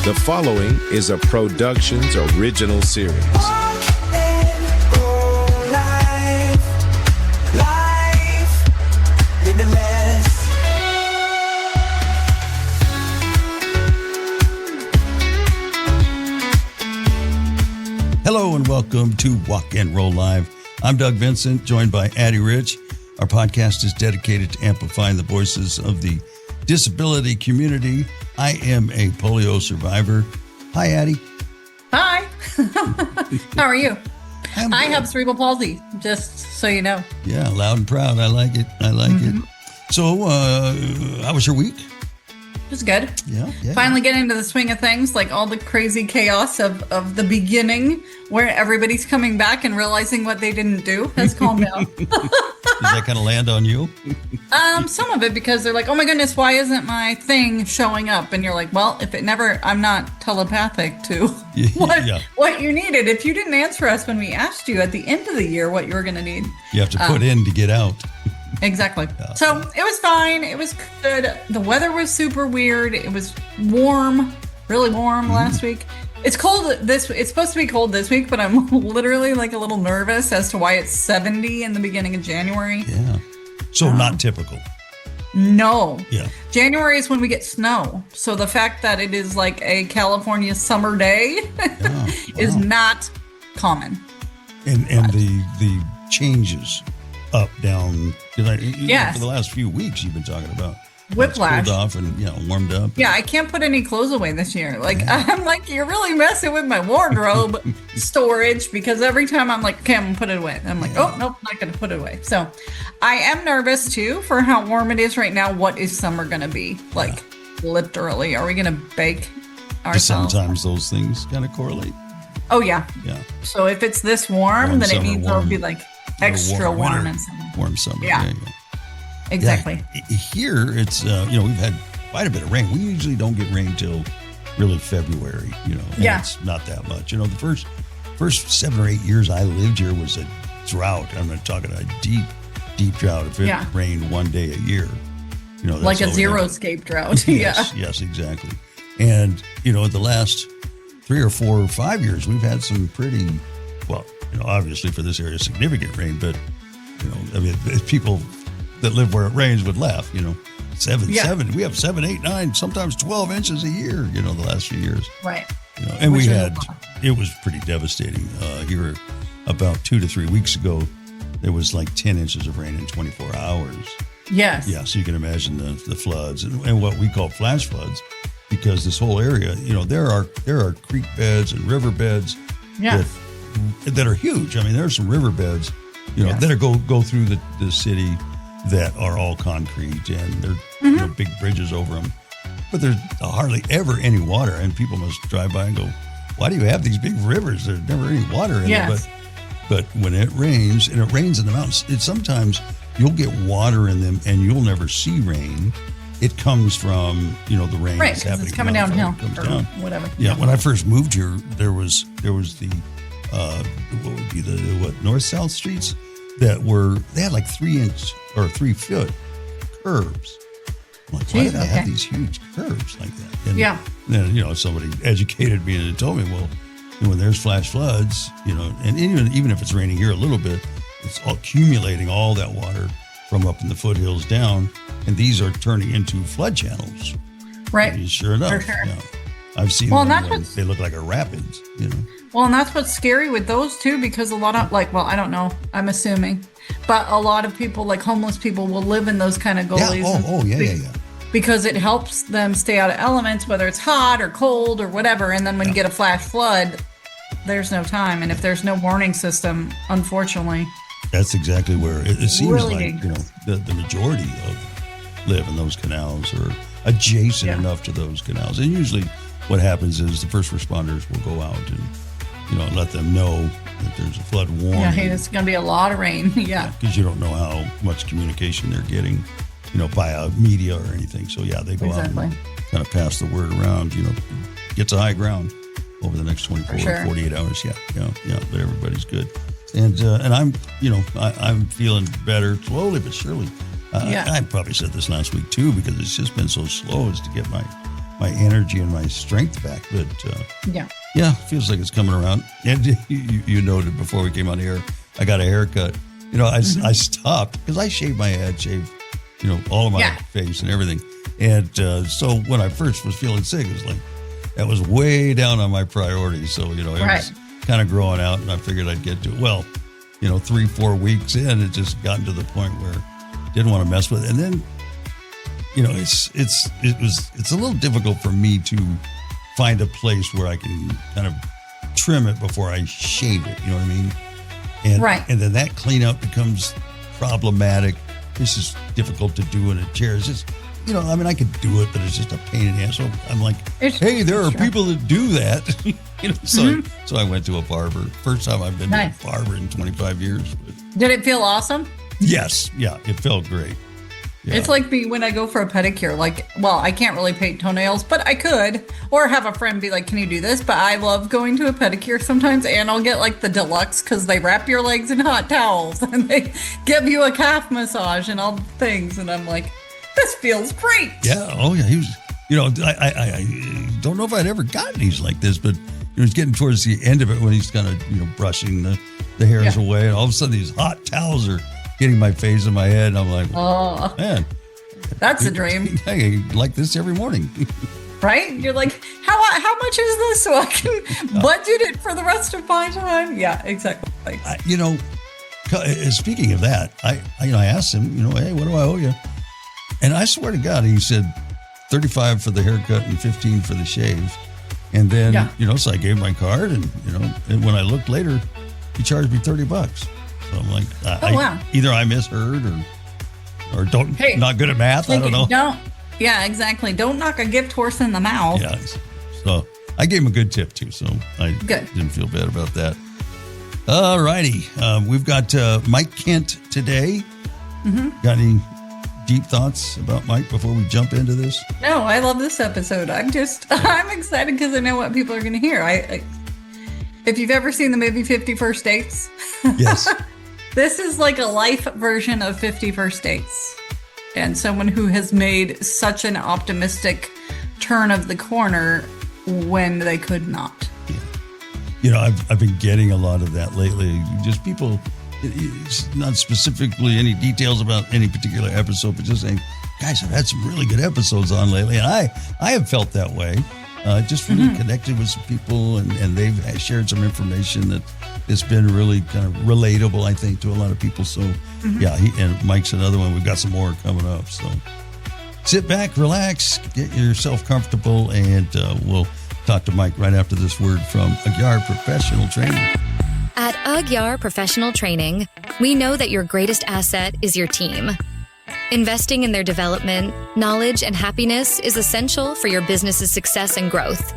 The following is a Productions original series. Hello and welcome to Walk and Roll Live. I'm Doug Vincent, joined by Addie Rich. Our podcast is dedicated to amplifying the voices of the disability community. I am a polio survivor. Hi, Addie. Hi. How are you? I Good. have cerebral palsy, just so you know. Yeah, loud and proud. I like it. it. So, how was your week? It was good. Yeah. Finally getting into the swing of things, like all the crazy chaos of the beginning where everybody's coming back and realizing what they didn't do has calmed down. Does that kind of land on you? Some of it, because they're like, oh my goodness, why isn't my thing showing up? And you're like, well, if it never, I'm not telepathic to what you needed. If you didn't answer us when we asked you at the end of the year what you were going to need. You have to put in to get out. Exactly. So it was fine. It was good. The weather was super weird. It was warm, really warm last week. It's cold it's supposed to be cold this week, but I'm literally like a little nervous as to why it's 70 in the beginning of January. Yeah. So not typical. No. Yeah. January is when we get snow. So the fact that it is like a California summer day is not common. And the changes up, down, for the last few weeks you've been talking about whiplash. It's cooled off and warmed up. Yeah, I can't put any clothes away this year. I'm like, you're really messing with my wardrobe storage, because every time I'm like, okay, I'm gonna put it away. I'm like, oh nope, not gonna put it away. So I am nervous too for how warm it is right now. What is summer gonna be like? Literally, are we gonna bake ourselves? Sometimes those things kind of correlate. Oh yeah. Yeah. So if it's this warm, then it means it'll be like extra warm and summer. Warm summer. Yeah. Exactly. Yeah. Here it's we've had quite a bit of rain. We usually don't get rain till really February. And it's not that much. The first 7 or 8 years I lived here was a drought. I'm not talking a deep drought. If it rained one day a year, that's like a zero-scape drought. Yes, exactly. And the last 3 or 4 or 5 years, we've had some pretty, obviously for this area, significant rain. But people that live where it rains would laugh. 7. We have 7, 8, 9, sometimes 12 inches a year. The last few years. Right. And it was pretty devastating. Here, about 2 to 3 weeks ago, there was like 10 inches of rain in 24 hours. Yes. Yeah. So you can imagine the floods and what we call flash floods, because this whole area, there are creek beds and river beds that are huge. I mean, there are some river beds, that go through the city that are all concrete, and they're big bridges over them. But there's hardly ever any water, and people must drive by and go, why do you have these big rivers? There's never any water in there. But when it rains, and it rains in the mountains, sometimes you'll get water in them and you'll never see rain. It comes from, the rain that's happening. It's coming downhill. It comes down. Whatever. Yeah, when I first moved here, there was the, what would be north-south streets they had like 3-inch or 3-foot curves. I'm like, why do they have these huge curves like that? And then, somebody educated me and told me, well, when there's flash floods, and even if it's raining here a little bit, it's accumulating all that water from up in the foothills down, and these are turning into flood channels. Right. And sure enough. For sure. I've seen them when they look like a rapids, Well, and that's what's scary with those too, because a lot of I don't know, I'm assuming, but a lot of people, like homeless people, will live in those kind of gullies. Yeah. Because it helps them stay out of elements, whether it's hot or cold or whatever. And then when you get a flash flood, there's no time. And if there's no warning system, unfortunately. That's exactly where it seems really like, the majority of live in those canals or adjacent enough to those canals. And usually what happens is the first responders will go out and, let them know that there's a flood warning. Yeah, hey, it's going to be a lot of rain. Yeah. Because you don't know how much communication they're getting, by media or anything. So, they go out and kind of pass the word around, get to high ground over the next 24 or 48 hours. Yeah, but everybody's good. And I'm feeling better slowly but surely. I probably said this last week too, because it's just been so slow as to get my my energy and my strength back. But Yeah. yeah, feels like it's coming around. And you noted before we came on the air, I got a haircut. You know, I stopped because I shaved my head, shaved, you know, all of my face and everything. And so when I first was feeling sick, it was like, that was way down on my priorities. So, you know, it was kind of growing out, and I figured I'd get to it. Well, you know, 3-4 weeks in, it just gotten to the point where I didn't want to mess with it. And then, you know, it's a little difficult for me to find a place where I can kind of trim it before I shave it. You know what I mean? And, and then that cleanup becomes problematic. This is difficult to do in a chair. It's just, you know, I mean, I could do it, but it's just a pain in the ass. So I'm like, hey, there are people that do that. You know, so I went to a barber. First time I've been to a barber in 25 years. But did it feel awesome? Yes. Yeah, it felt great. Yeah. It's like me when I go for a pedicure. Like, well, I can't really paint toenails, but I could. Or have a friend be like, can you do this? But I love going to a pedicure sometimes, and I'll get like the deluxe because they wrap your legs in hot towels and they give you a calf massage and all the things. And I'm like, this feels great. Yeah. Oh, yeah. He was, you know, I don't know if I'd ever gotten these like this, but he was getting towards the end of it when he's kind of, you know, brushing the hairs away. And all of a sudden, these hot towels are hitting my face and my head. And I'm like, oh, man. That's a dream. I like this every morning. Right? You're like, how much is this so I can budget it for the rest of my time? Yeah, exactly. You know, speaking of that, I asked him, you know, hey, what do I owe you? And I swear to God, he said $35 for the haircut and $15 for the shave. And then, you know, so I gave my card, and, you know, and when I looked later, he charged me $30. So I'm like, either I misheard or not good at math. I don't know. Yeah, exactly. Don't knock a gift horse in the mouth. Yeah. So I gave him a good tip too. So I didn't feel bad about that. All righty. We've got Mike Kent today. Got any deep thoughts about Mike before we jump into this? No, I love this episode. I'm excited because I know what people are going to hear. If you've ever seen the movie 50 First Dates. Yes. This is like a life version of 50 First Dates. And someone who has made such an optimistic turn of the corner when they could not. Yeah. You know, I've been getting a lot of that lately. Just people, not specifically any details about any particular episode, but just saying, guys, I've had some really good episodes on lately. And I have felt that way. Just really connected with some people, and they've shared some information that it's been really kind of relatable, I think, to a lot of people. So, yeah, and Mike's another one. We've got some more coming up. So sit back, relax, get yourself comfortable, and we'll talk to Mike right after this word from Aguiar Professional Training. At Aguiar Professional Training, we know that your greatest asset is your team. Investing in their development, knowledge, and happiness is essential for your business's success and growth.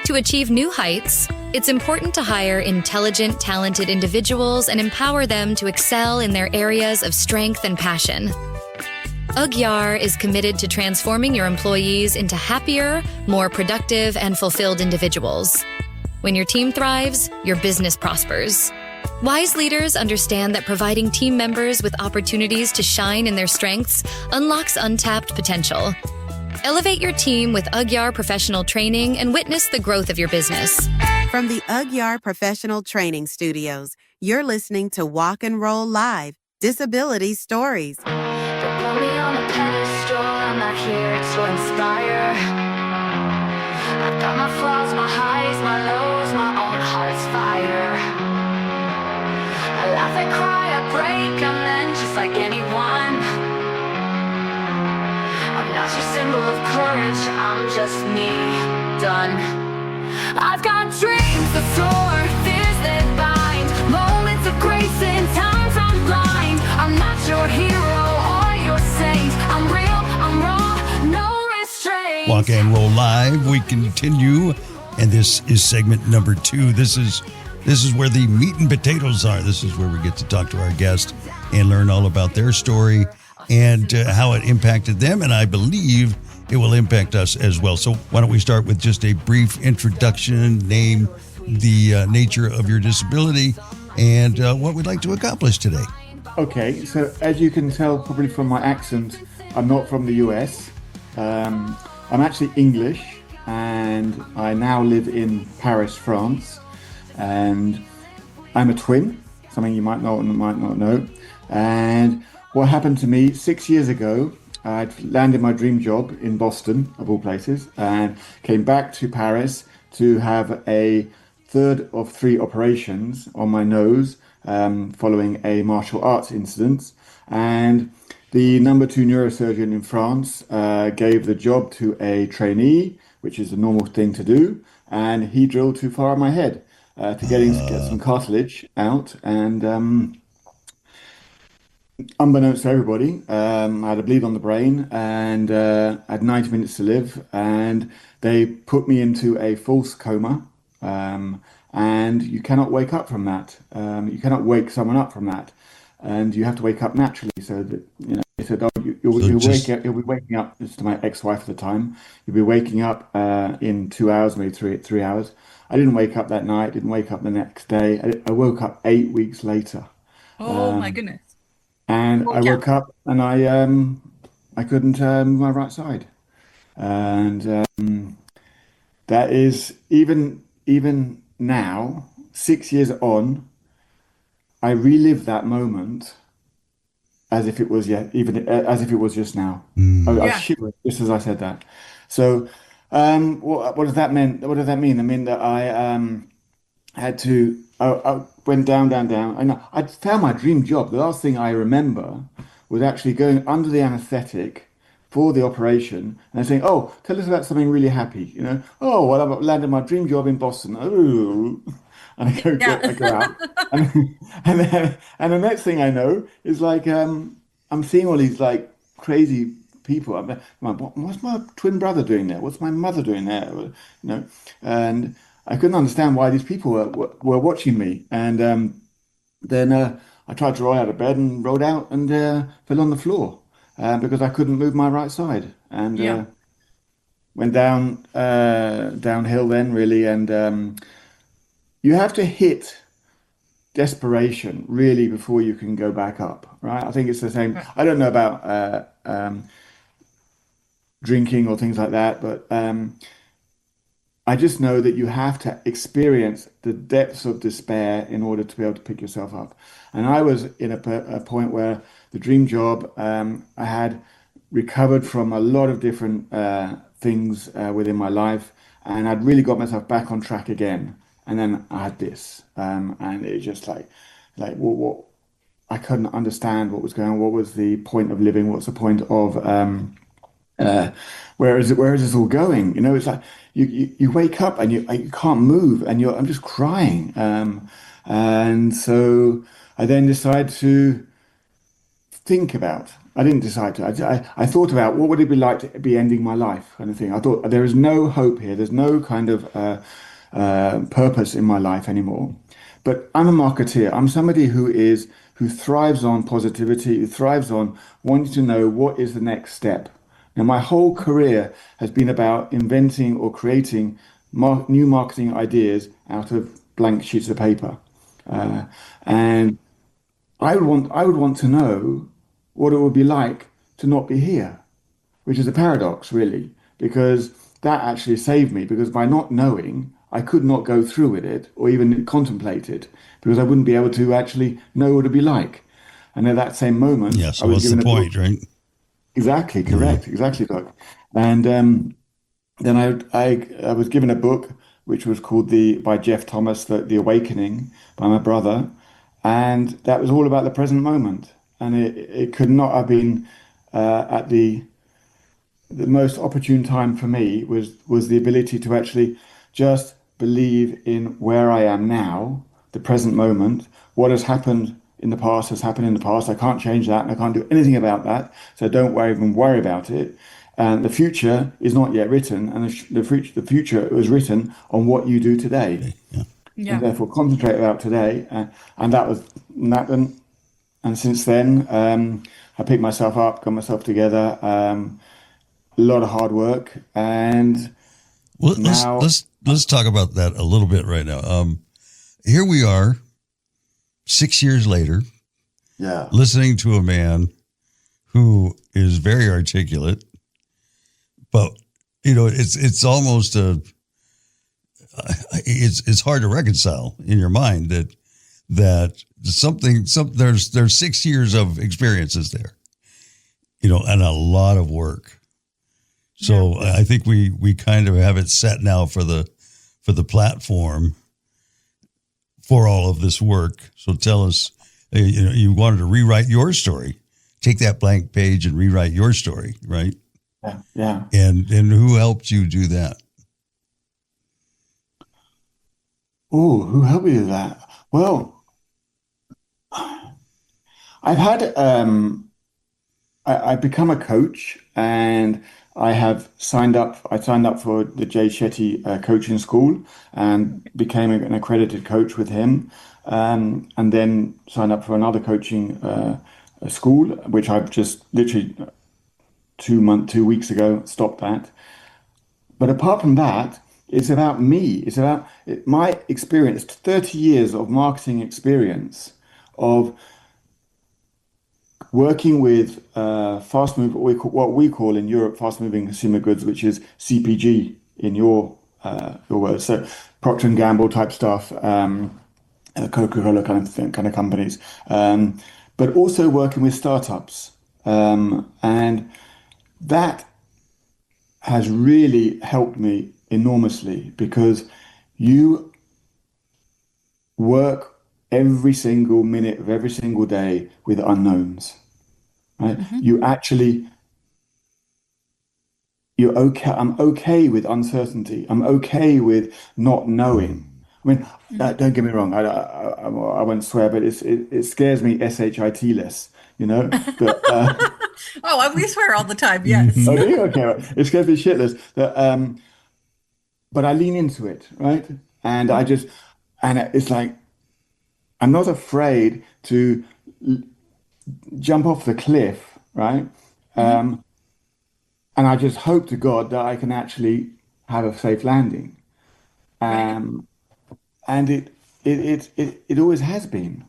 To achieve new heights, it's important to hire intelligent, talented individuals and empower them to excel in their areas of strength and passion. Aguiar is committed to transforming your employees into happier, more productive, and fulfilled individuals. When your team thrives, your business prospers. Wise leaders understand that providing team members with opportunities to shine in their strengths unlocks untapped potential. Elevate your team with Aguiar Professional Training and witness the growth of your business. From the Aguiar Professional Training Studios, you're listening to Walk and Roll Live, Disability Stories. Don't put me on a pedestal, I'm not here to inspire. I've got my flaws, my highs, my lows, my own heart's fire. I laugh, I cry, I break, I'm then just like anyone. I'm not your symbol of courage, I'm just me, done. I've got dreams that soar, fears that bind, moments of grace and times I'm blind. I'm not your hero or your saint, I'm real, I'm raw, no restraint. Walk and Roll Live, we continue, and this is segment number 2. This is where the meat and potatoes are. This is where we get to talk to our guest and learn all about their story and how it impacted them. And I believe it will impact us as well. So why don't we start with just a brief introduction, name, the nature of your disability, and what we'd like to accomplish today. Okay, so as you can tell probably from my accent, I'm not from the US. I'm actually English. and I now live in Paris, France. And I'm a twin, something you might know and might not know. And what happened to me 6 years ago, I'd landed my dream job in Boston, of all places, and came back to Paris to have a third of 3 operations on my nose following a martial arts incident. And the number 2 neurosurgeon in France gave the job to a trainee, which is a normal thing to do, and he drilled too far in my head to get some cartilage out. And unbeknownst to everybody, I had a bleed on the brain and I had 90 minutes to live. And they put me into a false coma. And you cannot wake up from that. You cannot wake someone up from that. And you have to wake up naturally. So that, they said, oh, you'll be waking up. This is to my ex-wife at the time. You'll be waking up in 2 hours, maybe three hours. I didn't wake up that night. Didn't wake up the next day. I woke up 8 weeks later. Oh my goodness. And I woke up and I couldn't move my right side. And that is even now, 6 years on, I relive that moment as if it was as if it was just now. I shivered just as I said that. So, what does that mean? What does that mean? I mean that I had to. I went down, and I found my dream job. The last thing I remember was actually going under the anaesthetic for the operation and saying, "Oh, tell us about something really happy." Oh, well, I've landed my dream job in Boston. Oh, and I go out, and the next thing I know is like I'm seeing all these like crazy people. I'm like, what's my twin brother doing there? What's my mother doing there? And I couldn't understand why these people were watching me. And then I tried to roll out of bed and rolled out and fell on the floor because I couldn't move my right side. And went downhill then, really. And you have to hit desperation really before you can go back up, right? I think it's the same. I don't know about drinking or things like that, but I just know that you have to experience the depths of despair in order to be able to pick yourself up. And I was in a point where the dream job, I had recovered from a lot of different things within my life, and I'd really got myself back on track again. And then I had this, and it just like what I couldn't understand what was going on. What was the point of living? What's the point of where is this all going? It's like you wake up and you can't move, and I'm just crying. And so I then decided to think about. I didn't decide to. I thought about what would it be like to be ending my life, kind of thing. I thought there is no hope here. There's no kind of purpose in my life anymore. But I'm a marketeer. I'm somebody who thrives on positivity, who thrives on wanting to know what is the next step. Now, my whole career has been about inventing or creating new marketing ideas out of blank sheets of paper, and I would want to know what it would be like to not be here, which is a paradox, really, because that actually saved me. Because by not knowing, I could not go through with it or even contemplate it, because I wouldn't be able to actually know what it'd be like. And at that same moment, yeah. So what's the point, right? Exactly, correct, exactly, Doug. And then I was given a book which was called by Jeff Thomas, the Awakening, by my brother, and that was all about the present moment. And it could not have been at the most opportune time for me was the ability to actually just believe in where I am now, the present moment. What has happened in the past has happened in the past. I can't change that, and I can't do anything about that. So don't even worry about it. And the future is not yet written, and the future was written on what you do today. Yeah. And therefore, concentrate about today. And that was that. And since then, I picked myself up, got myself together. A lot of hard work, and well, let's talk about that a little bit right now. Here we are, 6 years later, listening to a man who is very articulate, but it's almost it's hard to reconcile in your mind that there's 6 years of experiences there, and a lot of work. So I think we kind of have it set now for the platform for all of this work. So tell us, you wanted to rewrite your story, take that blank page and rewrite your story, right? Yeah. And who helped you do that? Oh, who helped me do that? Well, I've had I've become a coach, and I have signed up. I signed up for the Jay Shetty coaching school and became an accredited coach with him, and then signed up for another coaching school, which I've just literally 2 weeks ago stopped at. But apart from that, it's about me. It's about my experience, 30 years of marketing experience of working with fast move, what we call in Europe fast moving consumer goods, which is CPG in your words. So Procter and Gamble type stuff, Coca-Cola kind of companies, but also working with startups, and that has really helped me enormously, because you work every single minute of every single day with unknowns, right? You're okay. I'm okay with uncertainty. I'm okay with not knowing. I mean, don't get me wrong. I won't swear, but it scares me shit-less, But Oh, we swear all the time. Yes. oh, do you? Okay, right. It scares me shitless. But I lean into it, right? And it's like I'm not afraid to jump off the cliff, right? And I just hope to God that I can actually have a safe landing. And it always has been.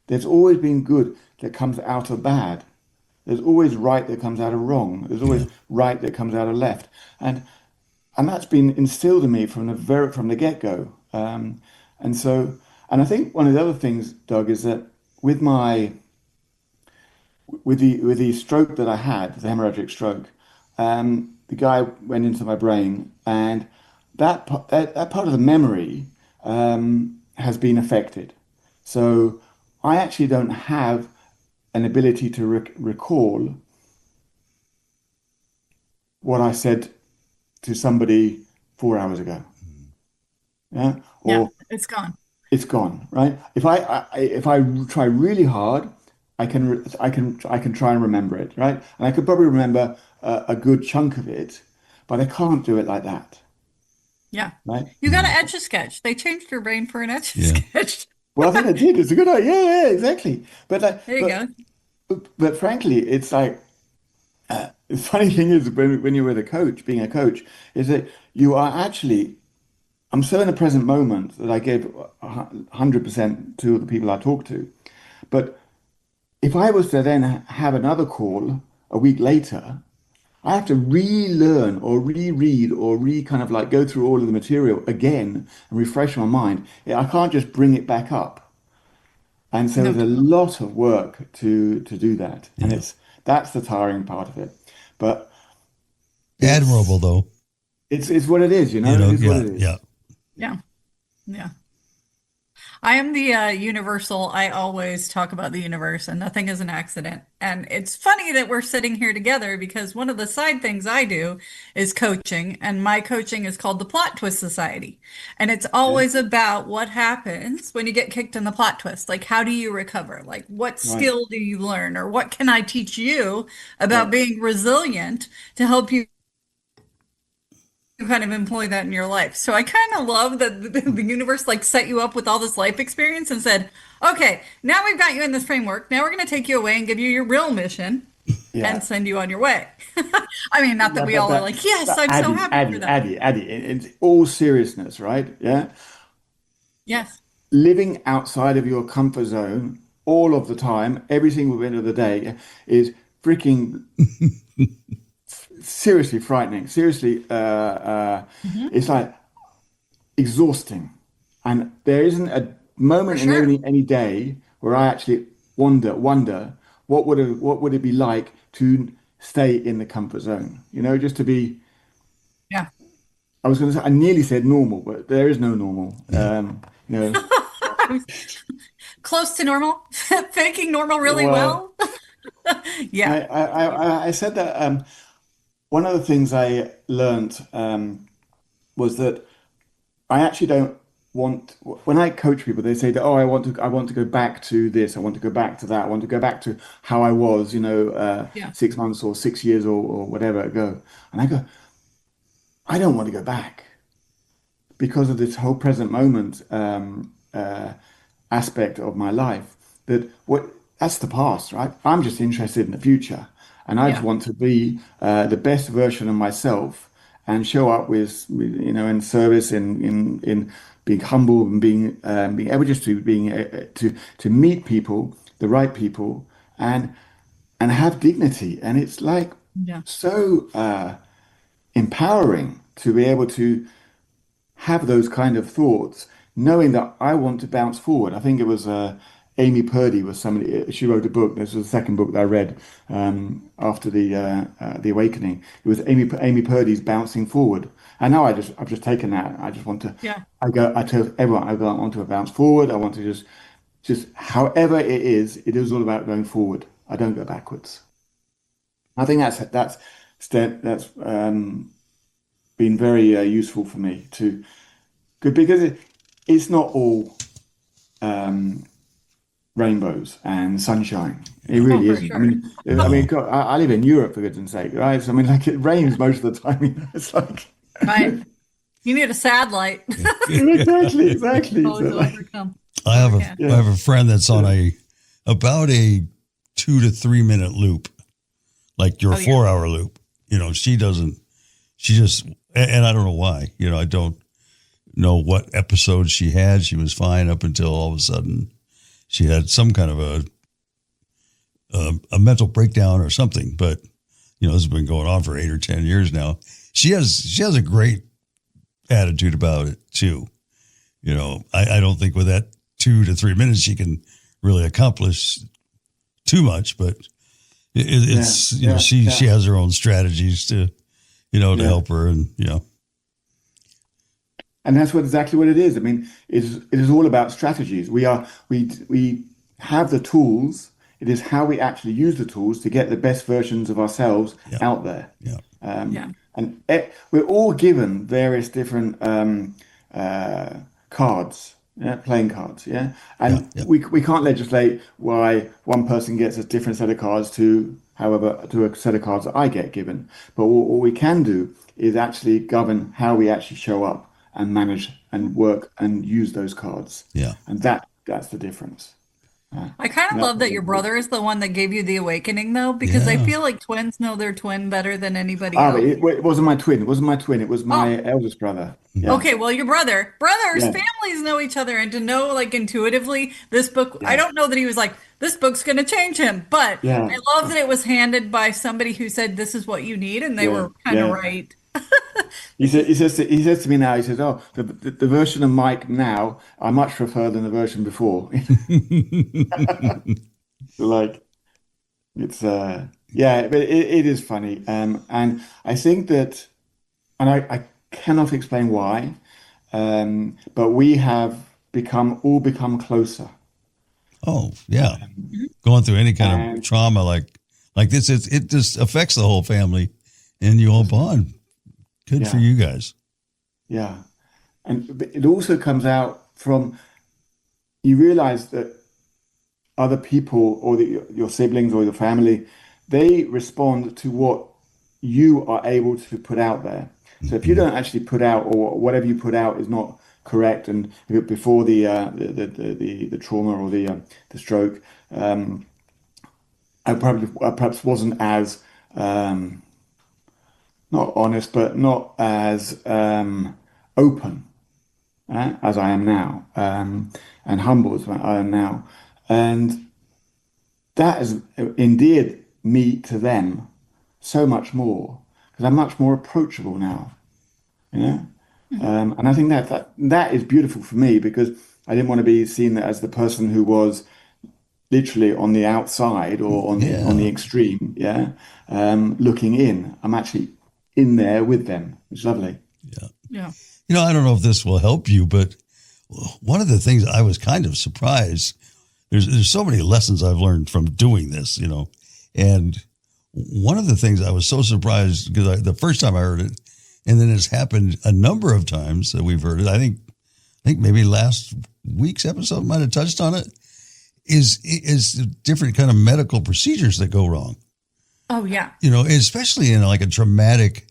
There's always been good that comes out of bad. There's always right that comes out of wrong. There's always right that comes out of left. And that's been instilled in me from the get-go. And I think one of the other things, Doug, is that with the stroke that I had, the hemorrhagic stroke, the guy went into my brain, and that part of the memory has been affected. So I actually don't have an ability to recall what I said to somebody 4 hours ago. Yeah, it's gone. It's gone, right? If I try really hard, I can try and remember it, right? And I could probably remember a good chunk of it, but I can't do it like that. Yeah. Right? You got to etch a sketch. They changed your brain for an etch a sketch. Well, I think I did. It's a good idea. Yeah, exactly. But there you go. But frankly, it's like the funny thing is when you're with a coach, being a coach, is that you are actually. I'm so in the present moment that I give 100% to the people I talk to. But if I was to then have another call a week later, I have to relearn or reread or kind of like go through all of the material again and refresh my mind. I can't just bring it back up. And so there's a lot of work to do that. And that's the tiring part of it. But admirable though. It's what it is, It is what it is. Yeah. I am the universal. I always talk about the universe, and nothing is an accident. And it's funny that we're sitting here together, because one of the side things I do is coaching, and my coaching is called the Plot Twist Society. And it's always about what happens when you get kicked in the plot twist. Like, how do you recover? Like, what skill do you learn? Or what can I teach you about being resilient to help you kind of employ that in your life? So I kind of love that the universe like set you up with all this life experience and said, okay, now we've got you in this framework. Now we're going to take you away and give you your real mission and send you on your way. I mean, not that we all are like, yes, I'm so happy for that. Addy, in all seriousness, right? Yeah. Yes. Living outside of your comfort zone all of the time, every single minute of the day, is freaking seriously frightening. Seriously, Hmm. it's like exhausting. And there isn't a For moment in sure. any day where I actually wonder what would it be like to stay in the comfort zone? You know, just to be. Yeah. I was going to say I nearly said normal, but there is no normal. You know, Close to normal. Faking normal really well, well. Yeah. I said that one of the things I learned was that I actually don't want when I coach people, they say that, oh, I want to go back to this, I want to go back to that, I want to go back to how I was, 6 months or 6 years or whatever ago. And I go, I don't want to go back because of this whole present moment aspect of my life. That's the past, right? I'm just interested in the future, and I just Yeah. want to be the best version of myself and show up in service, in being humble and being able just to being to meet people, the right people, and have dignity. And it's like Yeah. so empowering to be able to have those kind of thoughts, knowing that I want to bounce forward. I think it was Amy Purdy was somebody. She wrote a book. This was the second book that I read after the Awakening. It was Amy Purdy's Bouncing Forward. And now I've just taken that. I just want to. Yeah. I tell everyone I want to bounce forward. I want to just however it is all about going forward. I don't go backwards. I think that's been very useful for me to. Good, because it's not all um, rainbows and sunshine. It Oh, really for isn't. sure. I mean, No. God, I live in Europe for goodness sake, right? So I mean, like it rains most of the time. It's like Right. You need a sad light. exactly, exactly. Always So like, overcome. I have Overcast. I yeah, have a friend that's on about a 2 to 3 minute loop, like your Oh, yeah. 4 hour loop. She doesn't. She just, and I don't know why. I don't know what episode she had. She was fine up until all of a sudden she had some kind of a mental breakdown or something. But this has been going on for 8 or 10 years now. She has a great attitude about it too. I don't think with that 2 to 3 minutes she can really accomplish too much, but it's she has her own strategies to yeah. help her, and And that's exactly what it is. I mean, it is all about strategies. We have the tools. It is how we actually use the tools to get the best versions of ourselves yeah, out there. yeah, Yeah. And we're all given various different cards, yeah, playing cards, yeah. yeah, And yeah, we can't legislate why one person gets a different set of cards to a set of cards that I get given. But what we can do is actually govern how we actually show up and manage and work and use those cards. yeah. And that's the difference. I kind of And that's love what that your we- brother is the one that gave you the awakening, though, because I Yeah. feel like twins know their twin better than anybody Ah, but else. it wasn't my twin. It wasn't my twin. It was Oh, my eldest brother. Yeah, okay. Well, your brothers, yeah, families know each other, and to know like intuitively, this book, I yeah, don't know that he was like, this book's going to change him, but yeah, I love that it was handed by somebody who said, this is what you need, and they yeah, were kind of yeah. right. He says to me now. He says, "Oh, the version of Mike now, I much prefer than the version before." Like it's yeah, but it is funny. And I think that, and I cannot explain why, but we have become closer. Oh, yeah. Going through any kind of And trauma like this, it just affects the whole family, and you all bond. Good for yeah, you guys. yeah, and it also comes out from you realize that other people or your siblings or your family, they respond to what you are able to put out there. So if you Mhm. don't actually put out, or whatever you put out is not correct, and before the trauma or the stroke, I perhaps wasn't as not honest, but not as open as I am now, and humble as I am now, and that has endeared me to them so much more because I'm much more approachable now. You know, and I think that is beautiful for me because I didn't want to be seen as the person who was literally on the outside or on the extreme, looking in. I'm actually in there with them. It's lovely. Yeah. I don't know if this will help you, but one of the things I was kind of surprised, there's so many lessons I've learned from doing this, and one of the things I was so surprised because the first time I heard it, and then it's happened a number of times that we've heard it. I think maybe last week's episode might have touched on it. Is different kind of medical procedures that go wrong. Oh yeah. Especially in like a traumatic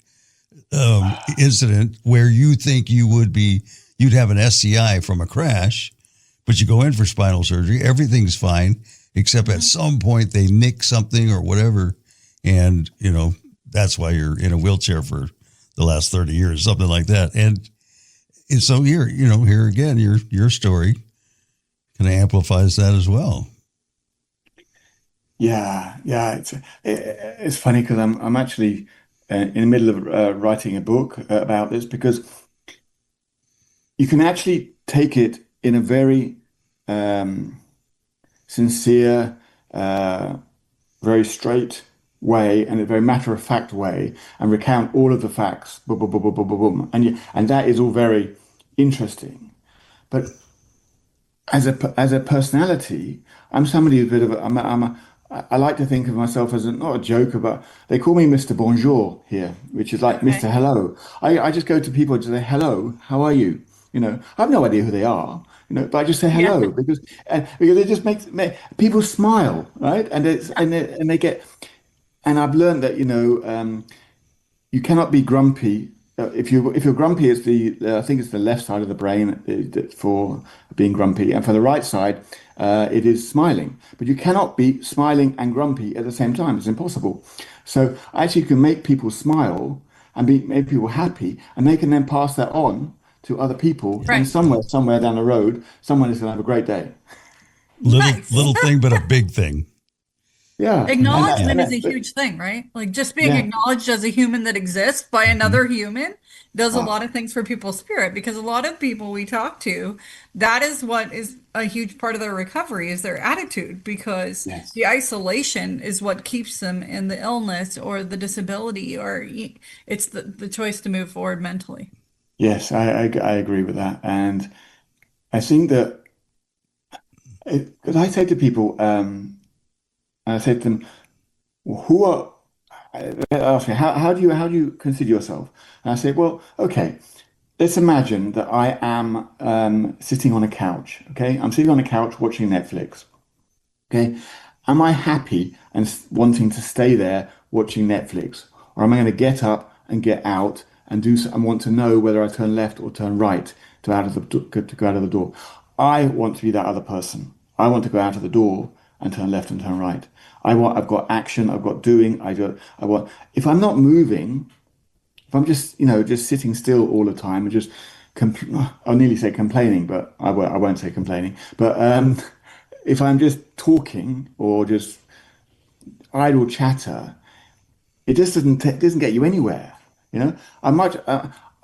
incident where you think you'd have an SCI from a crash, but you go in for spinal surgery, everything's fine, except at some point they nick something or whatever. And, that's why you're in a wheelchair for the last 30 years, something like that. And so here again, your story kind of amplifies that as well. Yeah. It's funny because I'm actually in the middle of writing a book about this because you can actually take it in a very sincere, very straight way and a very matter-of-fact way and recount all of the facts, boom, boom, boom, boom, boom, boom, and that is all very interesting. But as a personality, I'm somebody who's a bit of I like to think of myself as not a joker, but they call me Mr. Bonjour here, which is like Mr. Hello. I just go to people and say, hello, how are you? I have no idea who they are, but I just say hello because it just makes people smile, right? And they get, and I've learned that, you cannot be grumpy. If you're grumpy, it's I think it's the left side of the brain for being grumpy, and for the right side, it is smiling. But you cannot be smiling and grumpy at the same time. It's impossible. So actually, you can make people smile and make people happy, and they can then pass that on to other people. Right. And somewhere down the road, someone is going to have a great day. Little thing, but a big thing. Yeah. Acknowledgement is a huge thing, right? Like just being acknowledged as a human that exists by another human does a lot of things for people's spirit, because a lot of people we talk to, that is what is a huge part of their recovery is their attitude, because the isolation is what keeps them in the illness or the disability, or it's the choice to move forward mentally. Yes, I agree with that. And I think that because I say to people, I said to them, well, they ask me, how do you consider yourself? And I say, well, okay, let's imagine that I am sitting on a couch. Okay, I'm sitting on a couch watching Netflix. Okay, am I happy and wanting to stay there watching Netflix, or am I going to get up and get out and want to know whether I turn left or turn right to go out of the door? I want to be that other person. I want to go out of the door and turn left and turn right. I've got action, I've got doing, if I'm not moving, if I'm just sitting still all the time and just, I'll nearly say complaining, but I won't say complaining, but if I'm just talking or just idle chatter, it just doesn't get you anywhere. I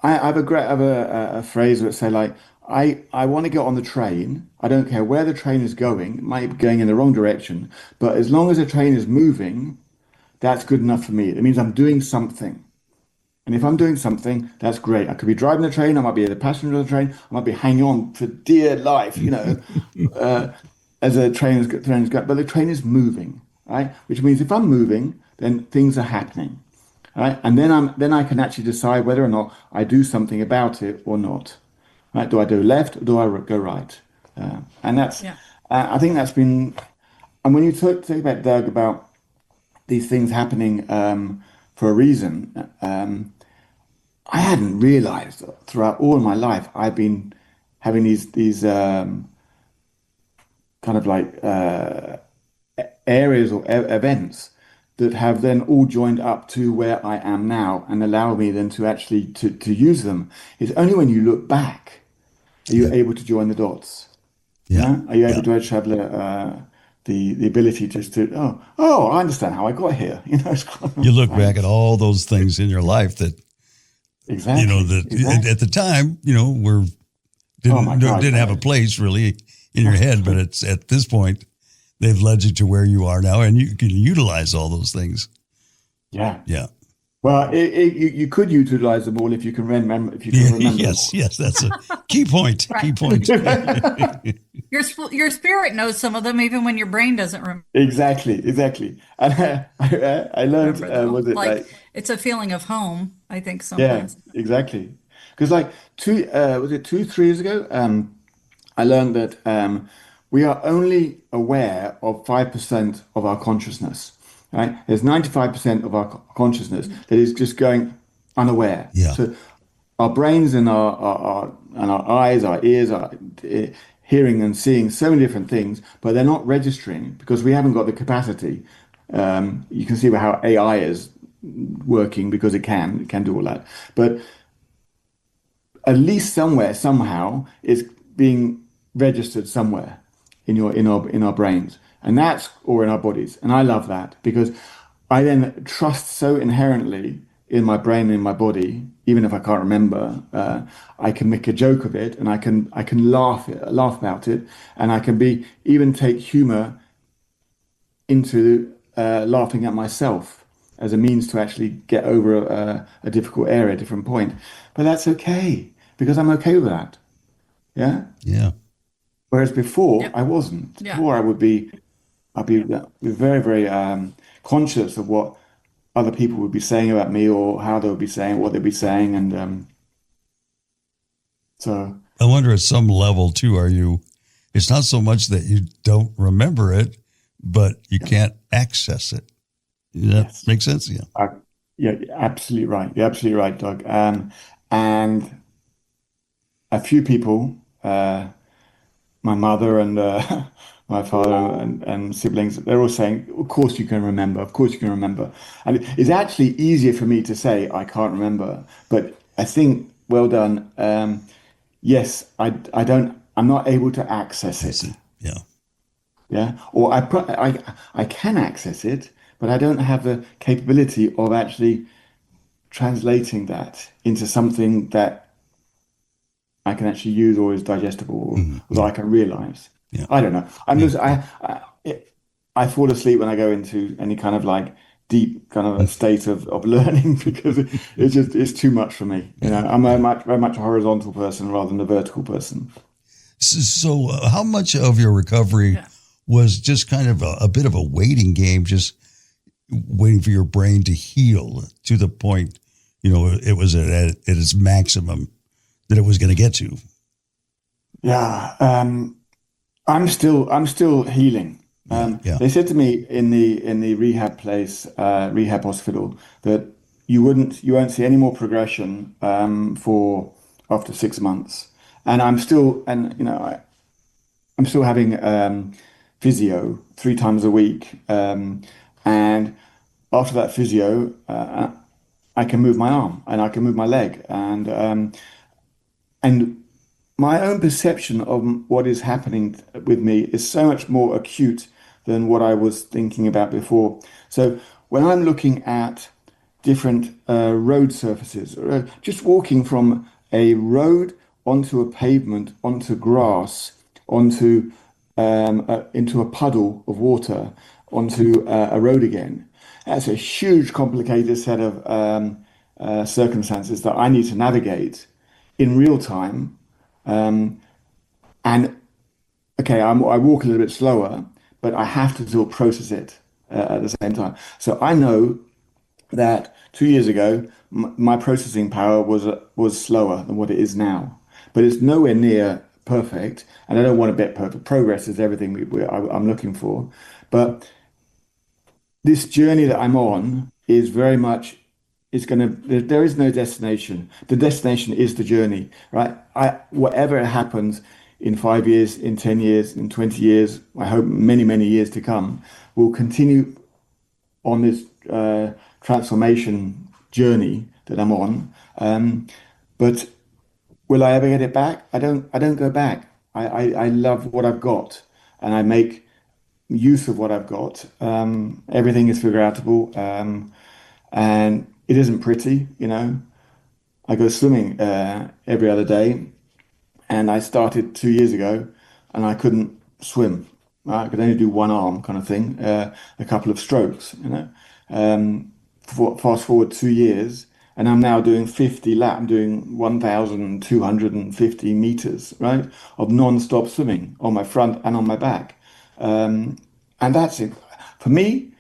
have a phrase that say like, I want to get on the train. I don't care where the train is going. It might be going in the wrong direction, but as long as the train is moving, that's good enough for me. It means I'm doing something. And if I'm doing something, that's great. I could be driving the train. I might be the passenger of the train. I might be hanging on for dear life, as a train is going. But the train is moving, right? Which means if I'm moving, then things are happening, right? And then I can actually decide whether or not I do something about it or not. Right? Do I go left or do I go right? And that's, I think that's been, and when you talk about Doug about these things happening for a reason, I hadn't realized that throughout all of my life I've been having these kind of like areas or events that have then all joined up to where I am now and allow me then to actually to use them. It's only when you look back are you able to join the dots. Are you able to actually have the ability just to I understand how I got here. It's You look back at all those things in your life that exactly that at the time were oh my God, didn't have a place really in your head, but it's at this point they've led you to where you are now, and you can utilize all those things. yeah. Yeah. Well, you could utilize them all if you can remember. If you can remember. Yes, that's a key point. Key point. Your spirit knows some of them even when your brain doesn't remember. Exactly. And I learned was it like it's a feeling of home, I think yeah, sometimes. exactly. Because like 3 years ago, I learned that we are only aware of 5% of our consciousness. Right? There's 95% of our consciousness that is just going unaware. Yeah. So our brains and our eyes, our ears are hearing and seeing so many different things, but they're not registering because we haven't got the capacity. You can see how AI is working because it can do all that. But at least somewhere, somehow, it's being registered somewhere in our brains, and that's or in our bodies. And I love that because I then trust so inherently in my brain and in my body, even if I can't remember. I can make a joke of it, and I can laugh about it, and I can even take humor into laughing at myself as a means to actually get over a difficult area, a different point. But that's okay because I'm okay with that. Yeah. Yeah. Whereas before Yep. I wasn't. Yeah. Before I'd be very, very conscious of what other people would be saying about me or how they would be saying what they'd be saying, and so I wonder at some level too, it's not so much that you don't remember it, but you can't access it. Does that yes. make sense? Yeah. Yeah, you're absolutely right. You're absolutely right, Doug. And a few people, my mother and my father and siblings, they're all saying, "Of course you can remember. Of course you can remember." And it's actually easier for me to say I can't remember, but I think well done. Yes, I don't. I'm not able to access it. Yeah. Yeah, or I can access it, but I don't have the capability of actually translating that into something that I can actually use or is digestible or that I can realize. Yeah. I don't know. I fall asleep when I go into any kind of like deep kind of a state of learning because it's too much for me. I'm very much a horizontal person rather than a vertical person. So how much of your recovery was just kind of a bit of a waiting game, just waiting for your brain to heal to the point, it was at its maximum that it was going to get to? Yeah, I'm still healing. They said to me in the rehab rehab hospital, that you won't see any more progression for after 6 months, and I'm still having physio 3 times a week, and after that physio, I can move my arm and I can move my leg, and my own perception of what is happening with me is so much more acute than what I was thinking about before. So when I'm looking at different road surfaces, just walking from a road onto a pavement, onto grass, onto into a puddle of water, onto a road again, that's a huge, complicated set of circumstances that I need to navigate in real time. And okay, I walk a little bit slower, but I have to still process it at the same time. So I know that 2 years ago, my processing power was slower than what it is now, but it's nowhere near perfect. And I don't want to bet perfect. Progress is everything I'm looking for, but this journey that I'm on is very much there is no destination. The destination is the journey, right? Whatever happens in 5 years, in 10 years, in 20 years, I hope many, many years to come, will continue on this transformation journey that I'm on. But will I ever get it back? I don't go back. I love what I've got, and I make use of what I've got. Everything is figure outable, and it isn't pretty. I go swimming every other day, and I started 2 years ago, and I couldn't swim. I could only do one arm kind of thing, a couple of strokes. Fast forward 2 years, and I'm now doing 50 laps. I'm doing 1,250 meters, right, of non-stop swimming on my front and on my back. And that's it. For me,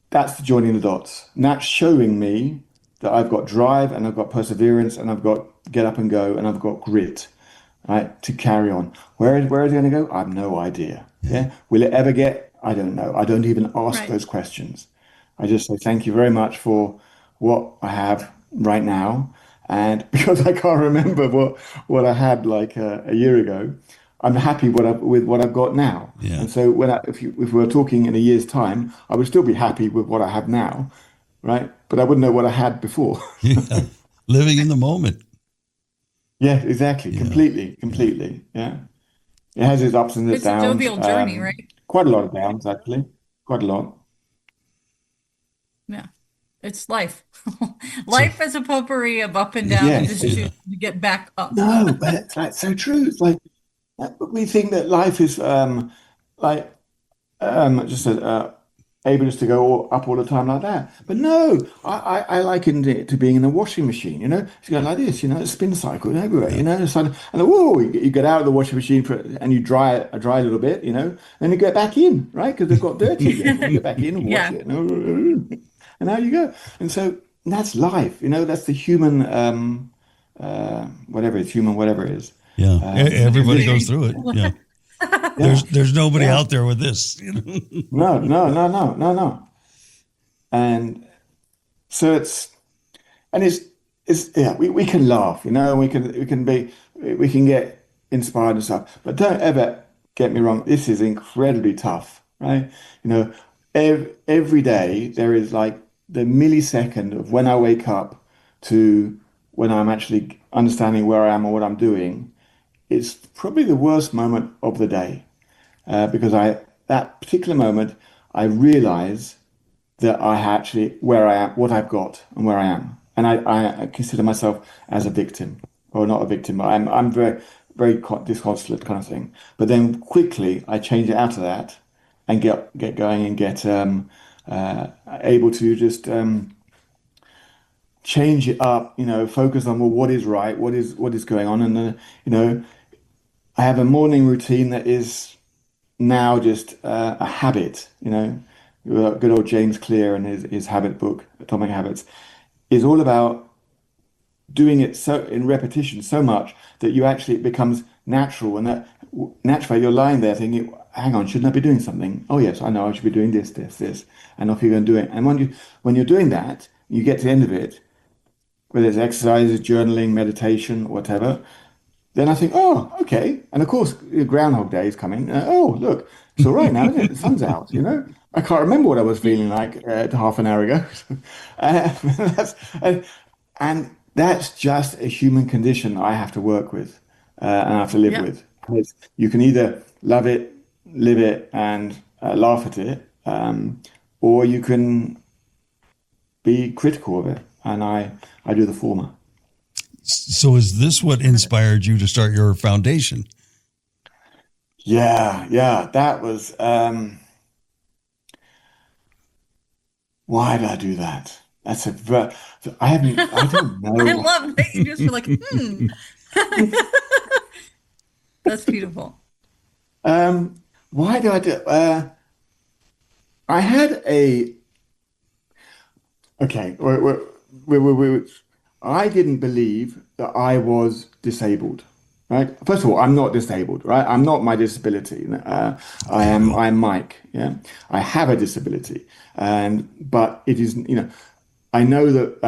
that's the joining the dots. And that's showing me that I've got drive and I've got perseverance and I've got get up and go and I've got grit, right, to carry on. Where is it going to go? I have no idea. Yeah. Will it ever get? I don't know. I don't even ask those questions. I just say thank you very much for what I have right now. And because I can't remember what I had like a year ago, I'm happy with what I've got now. Yeah. And so if we were talking in a year's time, I would still be happy with what I have now, right? But I wouldn't know what I had before. Yeah. Living in the moment. Yeah, exactly. Yeah. Completely. Yeah. It has its ups and its It's a downs. jovial journey, right? Quite a lot of downs, actually. Quite a lot. Yeah. It's life. Life is a potpourri of up and down and Yes. just choose to get back up. No, but it's like so true. It's like we think that life is like just able just to go up all the time like that. But no, I likened it to being in a washing machine. It's going like this. A spin cycle everywhere. So, and whoa, you get out of the washing machine and you dry a little bit. Then you get back in, right? Because they've got dirty again. You get back in and wash it, and out you go. And so that's life. That's the human whatever it is. Yeah, everybody goes through it. Yeah, there's nobody out there with this. No. And so we can laugh, we can get inspired and stuff, but don't ever get me wrong. This is incredibly tough, right? Every day there is like the millisecond of when I wake up to when I'm actually understanding where I am or what I'm doing. It's probably the worst moment of the day, because that particular moment I realize that I actually where I am, what I've got, and where I am, and I consider myself as a victim, or not a victim. But I'm very very disconsolate kind of thing. But then quickly I change it out of that and get going and get able to just change it up. Focus on what is right, what is going on, and then I have a morning routine that is now just a habit. Good old James Clear and his habit book, Atomic Habits, is all about doing it so in repetition so much that it becomes natural, and that naturally you're lying there thinking, hang on, shouldn't I be doing something? Oh yes, I know I should be doing this, and off you go and do it. And when you're doing that, you get to the end of it, whether it's exercises, journaling, meditation, whatever. Then I think, oh, okay. And of course, Groundhog Day is coming. Oh, look, it's all right now, isn't it? The sun's out, I can't remember what I was feeling like half an hour ago. And that's just a human condition I have to work with and I have to live with. You can either love it, live it, and laugh at it, or you can be critical of it. And I do the former. So is this what inspired you to start your foundation? Yeah, that was, why did I do that? I don't know. I love that you just were like, That's beautiful. Why did I do it? I had okay, I didn't believe that I was disabled, right? First of all, I'm not disabled, right? I'm not my disability. I'm Mike. Yeah, I have a disability, but it is, I know that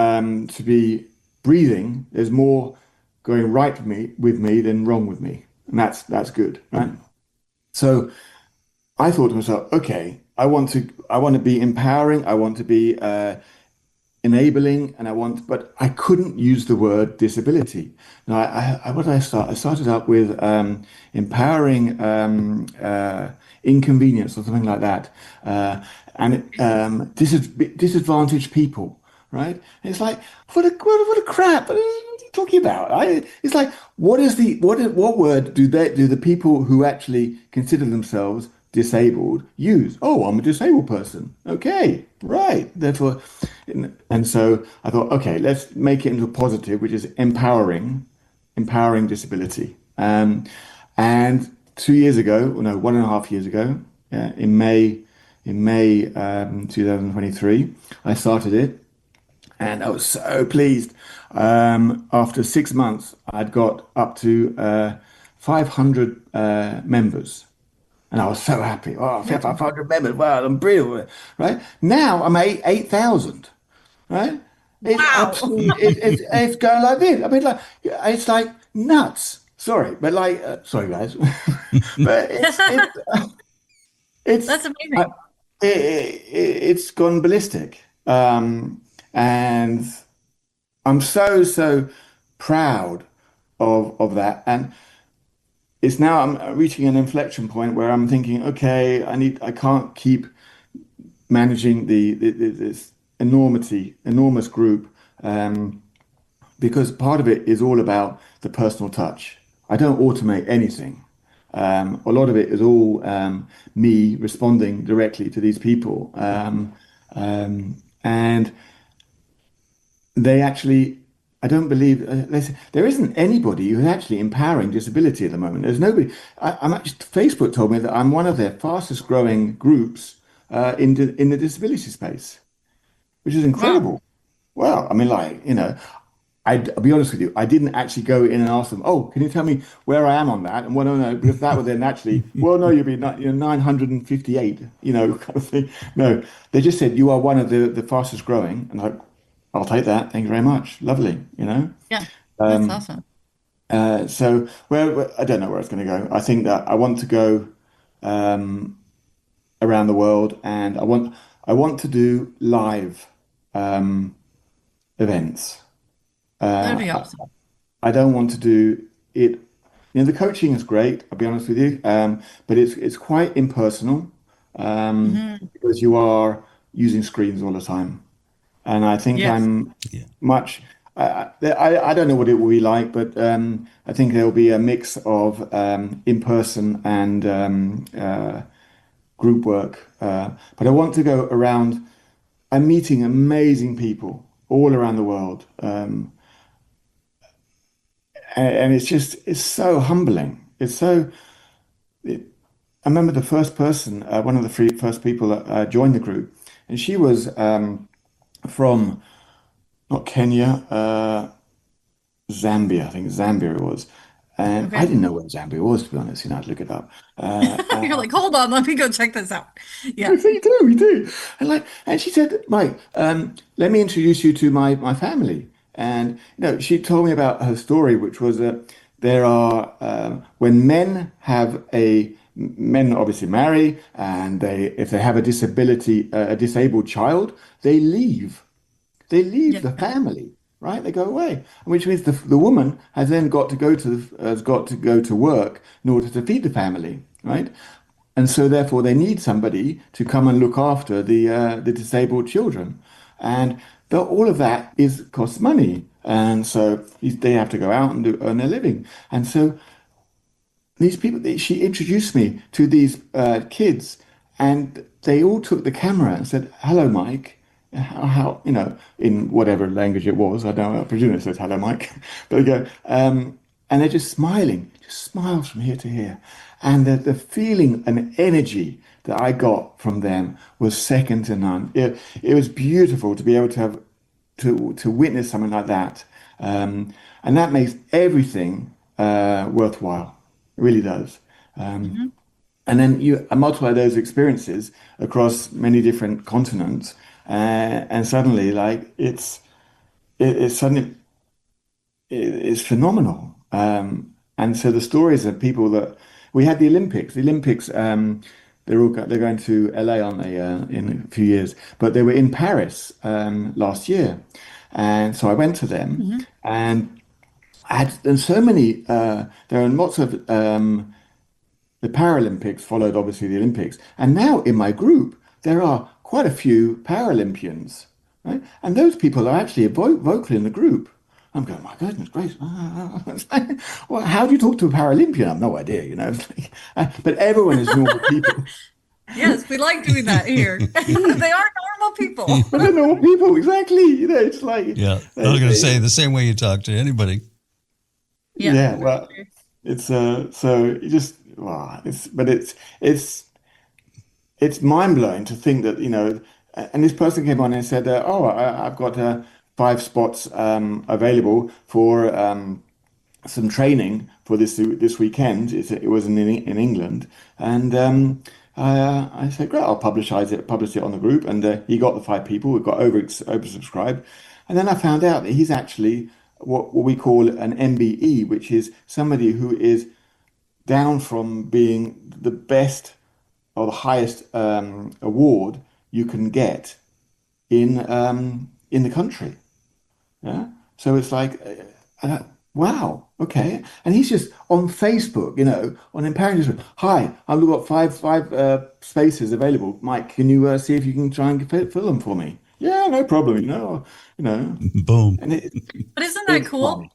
to be breathing, there's more going right with me than wrong with me, and that's good, right? So I thought to myself, okay, I want to be empowering. I want to be enabling, and but I couldn't use the word disability. Now, what did I start? I started up with empowering inconvenience or something like that, and disadvantaged people, right? And it's like, what a crap! What are you talking about? It's like, what word do the people who actually consider themselves disabled use? Oh, I'm a disabled person. Okay, right. Therefore, and so I thought, okay, let's make it into a positive, which is empowering disability. And 2 years ago, or no, 1.5 years ago, in May 2023, I started it, and I was so pleased. After 6 months, I'd got up to 500 members. And I was so happy. Oh, 500 members. Wow, I'm brilliant. Right? Now I'm at 8,000. Right? It's Wow. absolutely, it's going like this. I mean, like, it's like nuts. Sorry, but like, sorry guys, but it's, That's amazing. it's gone ballistic. And I'm so proud of that. And it's now I'm reaching an inflection point where I'm thinking, okay, I can't keep managing this enormous group, because part of it is all about the personal touch. I don't automate anything. A lot of it is all me responding directly to these people, and they actually. I don't believe there isn't anybody who's actually empowering disability at the moment. There's nobody. I'm actually Facebook told me that I'm one of their fastest growing groups in the disability space, which is Wow. incredible. Well, I mean, like, I'll be honest with you, I didn't actually go in and ask them, oh, can you tell me where I am on that? And well, no, because that would then actually, well, no, you'll be 958, kind of thing. No, they just said you are one of the fastest growing, and like, I'll take that. Thank you very much. Lovely. Yeah. That's awesome. So where I don't know where it's going to go. I think that I want to go um, around the world, and I want to do live um, events. That'd Uh, be I, awesome. I don't want to do it. The coaching is great. I'll be honest with you, but it's quite impersonal, Hmm. because you are using screens all the time. And I think Yes. I'm Yeah. much. I don't know what it will be like, but I think there will be a mix of in person and group work. But I want to go around. I'm meeting amazing people all around the world, and it's so humbling. I remember the first person, one of the first people that joined the group, and she was from not Kenya. Zambia, I think Zambia it was. And I Okay. didn't know where Zambia was, to be honest. I'd look it up. You're like, hold on, let me go check this out. Yeah. We do. And she said, Mike, let me introduce you to my family. And she told me about her story, which was that there are when men obviously marry, and if they have a disability, a disabled child, they leave. They leave Yeah. the family, right? They go away, which means the woman has then got to go to work in order to feed the family, right? And so therefore they need somebody to come and look after the disabled children, and all of that is costs money, and so they have to go out and earn their living, and so these people, she introduced me to these kids, and they all took the camera and said, "Hello, Mike." In whatever language it was, I don't know, I presume it says "Hello, Mike." But they go, and they're just smiling, just smiles from here to here, and the feeling and energy that I got from them was second to none. It was beautiful to be able to have to witness something like that, and that makes everything worthwhile. It really does. Um, Hmm. and then you multiply those experiences across many different continents, and suddenly, like it's suddenly it's phenomenal. And so the stories of people that we had the Olympics. The Olympics they're going to LA, aren't they, in a few years? But they were in Paris last year, and so I went to them, and and so many. There are lots of the Paralympics followed obviously the Olympics, and now in my group there are quite a few Paralympians, right? And those people are actually vocal in the group. I'm going, my goodness gracious. Well, how do you talk to a Paralympian? I've no idea, you know. It's like, but everyone is normal people. Yes, we like doing that here. They are normal people. But they're normal people, exactly. You know, it's like Yeah, I was going to say the same way you talk to anybody. yeah. Well, it's so you just wow. It's mind blowing to think that you know. And this person came on and said, "Oh, I've got 5 spots available for some training for this weekend." It was in England, and I said, "Great, I'll publish it on the group." And he got the 5 people. We got oversubscribed, and then I found out that he's actually what we call an MBE, which is somebody who is down from being the best or the highest award you can get in the country. Yeah. So it's like, wow, okay. And he's just on Facebook, you know, on Empowering District. Hi, I've got five spaces available. Mike, can you see if you can try and fill them for me? Yeah, no problem. Boom. And But isn't that cool? fun.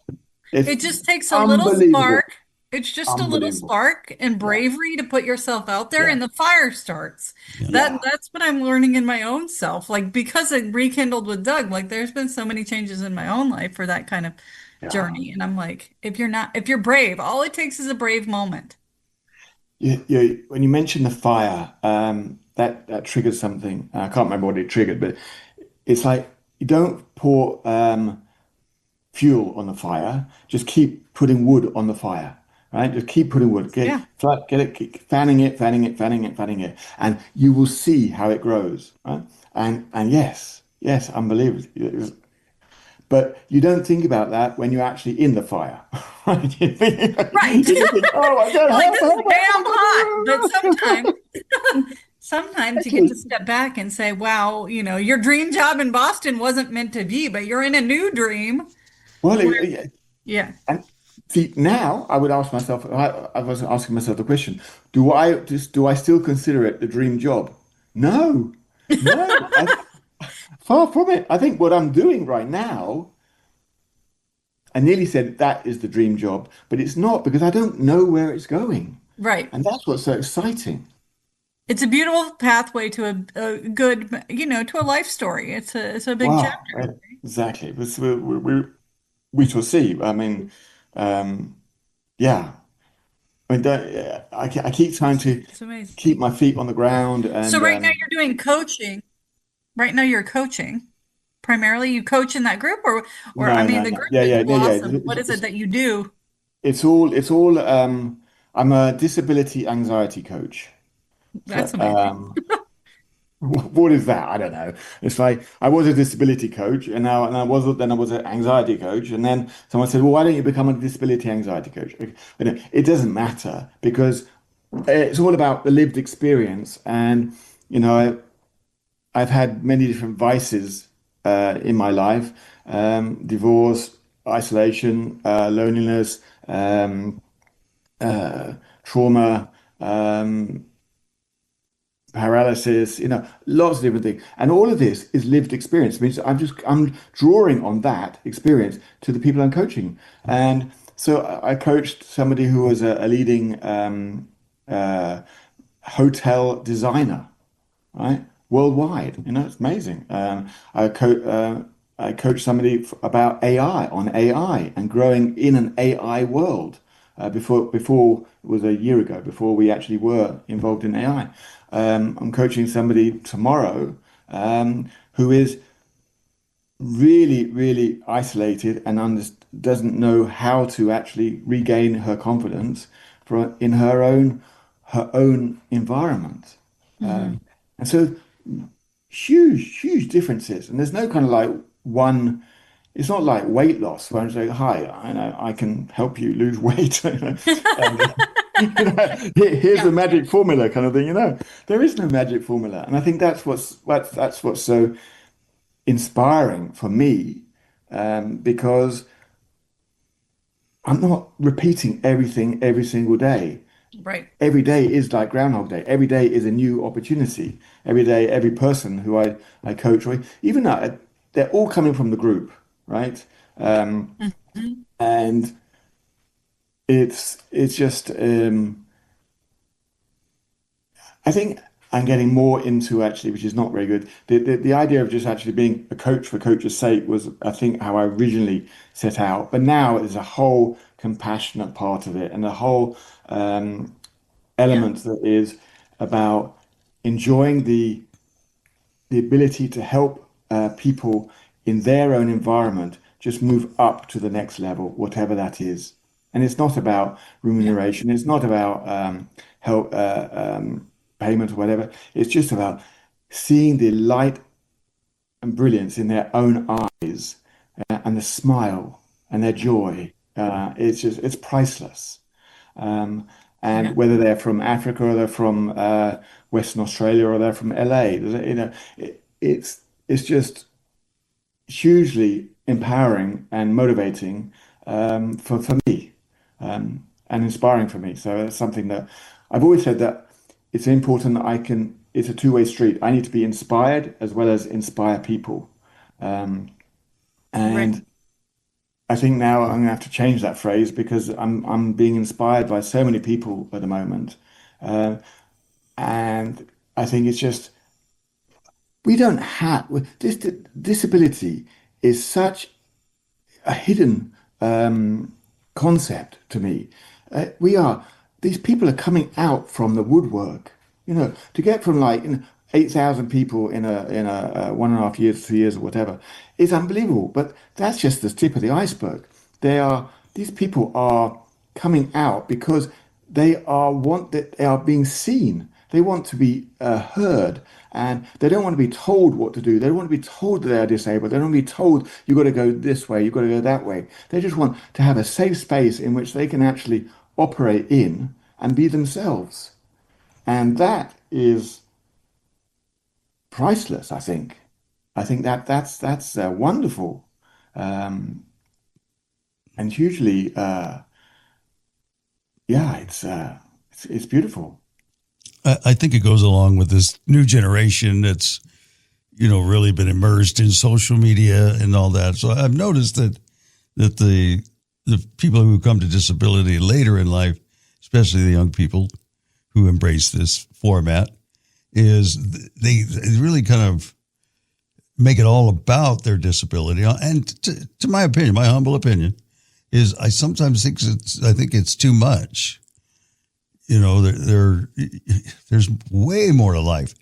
It's It just takes a little unbelievable. spark. It's just a little Unbelievable. spark and bravery to put yourself out there, Yeah. and the fire starts. That's what I'm learning in my own self. Like because it rekindled with Doug, like there's been so many changes in my own life for that kind of journey. And I'm like, if you're brave, all it takes is a brave moment. When you mention the fire, that triggered something. I can't remember what it triggered, but it's like you don't pour fuel on the fire. Just keep putting wood on the fire, right? Just keep putting wood. Yeah. Get it, keep fanning it, and you will see how it grows, right? And yes, unbelievable. But you don't think about that when you're actually in the fire, right? Right. You just think, oh my God, Like this is help, damn hot. help. But sometimes you get to step back and say, wow, you know, your dream job in Boston wasn't meant to be, but you're in a new dream. Well, Yeah. and see, now I would ask myself, I was asking myself the question, do I still consider it the dream job? No, no, far from it. I think what I'm doing right now, I nearly said that is the dream job, but it's not because I don't know where it's going. Right. And that's what's so exciting. It's a beautiful pathway to a good, you know, to a life story. It's a big Wow, chapter. right, exactly. We shall see. I mean, yeah. I mean, I keep trying to It's amazing. keep my feet on the ground, So and right now you're doing coaching. Right now you're coaching. Primarily you coach in that group or I mean the no. group Yeah, is yeah, yeah, yeah. awesome. What is it that you do? It's all. I'm a disability anxiety coach. That's So, amazing. what is that? I don't know. It's like I was a disability coach, and I was an anxiety coach, and then someone said, "Well, why don't you become a disability anxiety coach?" But it doesn't matter because it's all about the lived experience, and you know, I've had many different vices in my life: divorce, isolation, loneliness, trauma. Paralysis, lots of different things. And all of this is lived experience. It means I'm drawing on that experience to the people I'm coaching. And so I coached somebody who was a leading hotel designer, right? Worldwide. It's amazing. I coached somebody about AI on AI and growing in an AI world. Before it was a year ago, before we actually were involved in AI. I'm coaching somebody tomorrow who is really, really isolated and doesn't know how to actually regain her confidence in her own environment. And so huge differences. And there's no kind of like one. It's not like weight loss where I'm saying, "Hi, I know I can help you lose weight." Here's the magic formula kind of thing. There is no magic formula, and I think that's what's so inspiring for me, because I'm not repeating everything every single day. Right. Every day is like Groundhog Day. Every day is a new opportunity. Every day, every person who I coach, or even that, they're all coming from the group, right? And it's just I think I'm getting more into, actually, which is not very good. The idea of just actually being a coach for coach's sake was, I think, how I originally set out. But now there's a whole compassionate part of it, and a whole element that is about enjoying the ability to help people in their own environment just move up to the next level, whatever that is. And it's not about remuneration. It's not about help payment or whatever. It's just about seeing the light and brilliance in their own eyes, and the smile and their joy. It's priceless. And whether they're from Africa, or they're from Western Australia, or they're from LA, it's just hugely empowering and motivating, for me, and inspiring for me. So it's something that I've always said, that it's important that it's a two-way street. I need to be inspired as well as inspire people. And Right. I think now I'm gonna have to change that phrase, because I'm being inspired by so many people at the moment. Uh, and I think it's just, we don't have this disability is such a hidden concept to me. We are These people are coming out from the woodwork. To get from, like, 8,000 people in a 1.5 years, 2 years, or whatever, is unbelievable. But that's just the tip of the iceberg. These people are coming out because they are being seen. They want to be heard, and they don't want to be told what to do. They don't want to be told that they are disabled. They don't want to be told, you've got to go this way, you've got to go that way. They just want to have a safe space in which they can actually operate in and be themselves. And that is priceless, I think. I think that's wonderful, and hugely, yeah, it's beautiful. I think it goes along with this new generation that's, really been immersed in social media and all that. So I've noticed that the people who come to disability later in life, especially the young people who embrace this format, is they really kind of make it all about their disability. And to my opinion, my humble opinion, is I sometimes think it's too much. There's way more to life.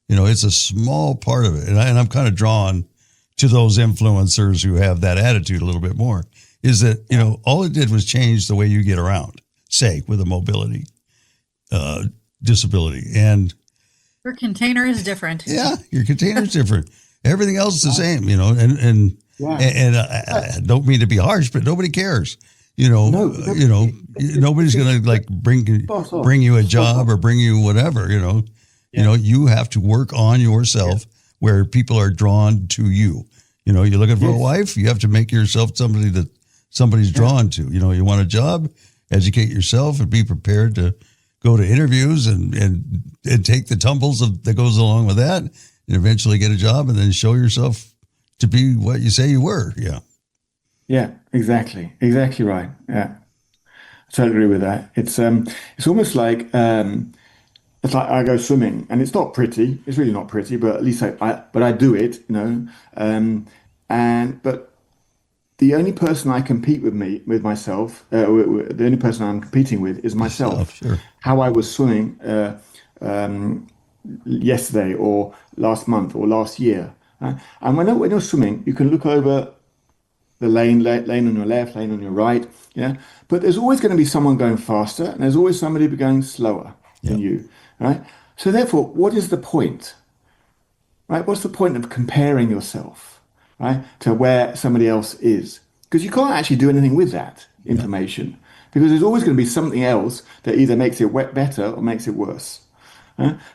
It's a small part of it. And I'm kind of drawn to those influencers who have that attitude a little bit more, is that, all it did was change the way you get around, say, with a mobility disability. And Your container is different. yeah, your container is different. Everything else is the same, and I don't mean to be harsh, but nobody cares. No, Nobody's going to, like, bring you a job or bring you whatever, you have to work on yourself where people are drawn to you. You're looking for a wife, you have to make yourself somebody that somebody's drawn to. You want a job, educate yourself and be prepared to go to interviews and take the tumbles that goes along with that, and eventually get a job, and then show yourself to be what you say you were. Yeah. Yeah, exactly. Exactly right. Yeah. I totally agree with that. It's almost like, I go swimming, and it's not pretty. It's really not pretty, but at least I do it, but the only person I compete with myself, the only person I'm competing with is myself. Sure. How I was swimming yesterday, or last month, or last year. And when you're swimming, you can look over the lane on your left, lane on your right, yeah. But there's always going to be someone going faster, and there's always somebody going slower than you, right? So therefore, what is the point, right? What's the point of comparing yourself, right, to where somebody else is? Because you can't actually do anything with that information. because there's always going to be something else that either makes it better or makes it worse.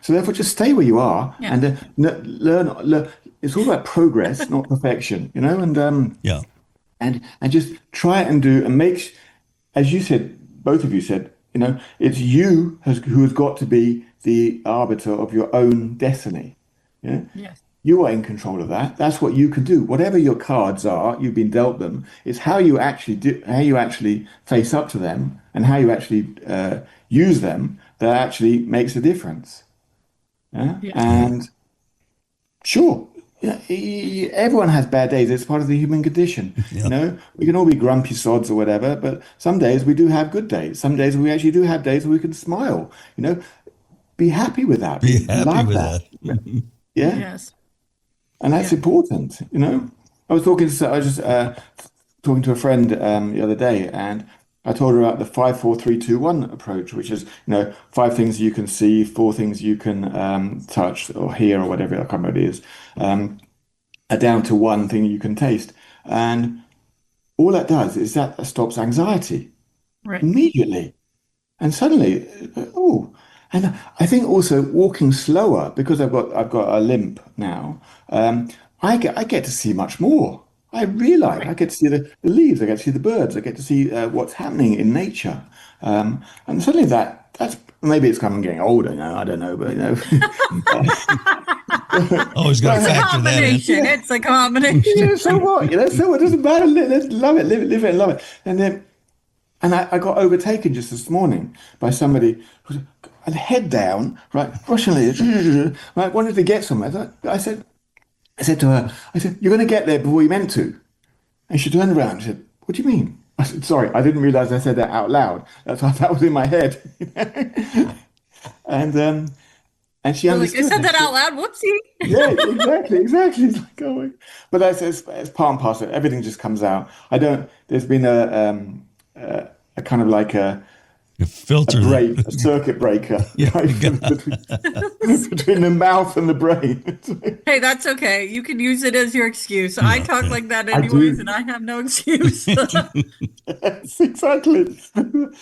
So therefore, just stay where you are and learn. It's all about progress, not perfection, and just try and do and make, as you said, both of you said, it's you who has got to be the arbiter of your own destiny. Yeah. Yes. You are in control of that. That's what you can do. Whatever your cards are, you've been dealt them. It's how you actually face up to them and how you actually use them that actually makes a difference. Yeah? Yes. And sure, everyone has bad days. It's part of the human condition. Yeah. We can all be grumpy sods or whatever, but some days we do have good days. Some days we actually do have days where we can smile. Be happy with that. Be happy Love with that. Yeah. Yes. And that's important. I was talking to a friend the other day, and I told her about the 5, 4, 3, 2, 1 approach, which is 5 things you can see, 4 things you can touch or hear or whatever, I can't remember what it is, down to 1 thing you can taste. And all that does is that stops anxiety immediately. And suddenly, and I think also walking slower, because I've got a limp now. I get to see much more. I realize I get to see the leaves, I get to see the birds, I get to see what's happening in nature, and suddenly that's maybe it's because I'm getting older now. I don't know, but always got to factor that in. It's a combination. So what? So what? It doesn't matter. Let's love it, live it, and love it. And I got overtaken just this morning by somebody who's head down, right, rushing, right, wanted to get somewhere. I said to her, you're going to get there before you meant to. And she turned around and said, what do you mean? I said, sorry, I didn't realize I said that out loud. That was in my head. And she understood. I said that out loud. Whoopsie. Yeah, exactly. It's like, oh my. But it's part and parcel. Everything just comes out. There's been a kind of like a filter, a circuit breaker between the mouth and the brain. Hey, that's okay. You can use it as your excuse. I talk like that anyways, and I have no excuse. Yes, exactly. And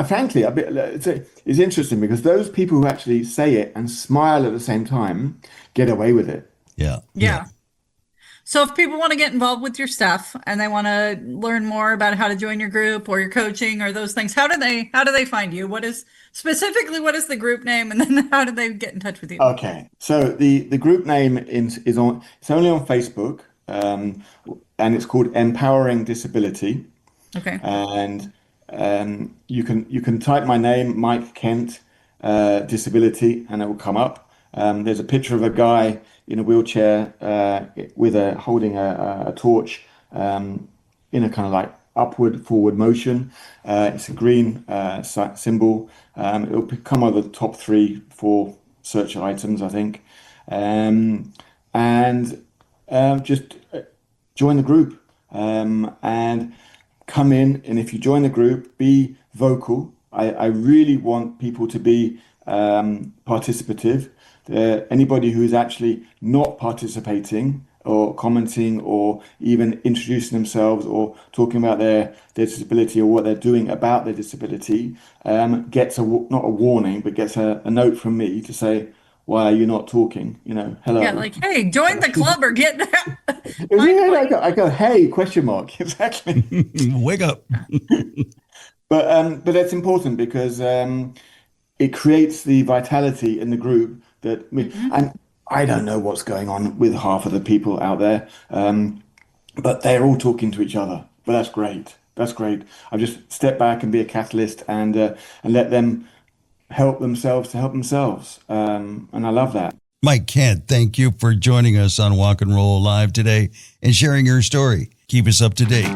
frankly, it's interesting because those people who actually say it and smile at the same time get away with it. Yeah. So if people want to get involved with your stuff and they want to learn more about how to join your group or your coaching or those things, how do they find you? What is the group name, and then how do they get in touch with you? Okay, so the group name it's only on Facebook, and it's called Empowering Disability. Okay. And you can type my name, Mike Kent, disability, and it will come up. There's a picture of a guy in a wheelchair holding a torch in a kind of like forward motion. It's a green symbol. It'll come over the top 3, 4 search items, I think. Just join the group and come in. And if you join the group, be vocal. I really want people to be participative. Anybody who is actually not participating or commenting or even introducing themselves or talking about their disability or what they're doing about their disability gets not a warning, but gets a note from me to say, why are you not talking? Hello. Yeah, like, hey, join the club or get I go, hey, question mark. Exactly. Wake up. But that's important because it creates the vitality in the group and I don't know what's going on with half of the people out there, but they're all talking to each other. But that's great. I just step back and be a catalyst and let them help themselves to help themselves. And I love that. Mike Kent, thank you for joining us on Walk and Roll Live today and sharing your story. Keep us up to date.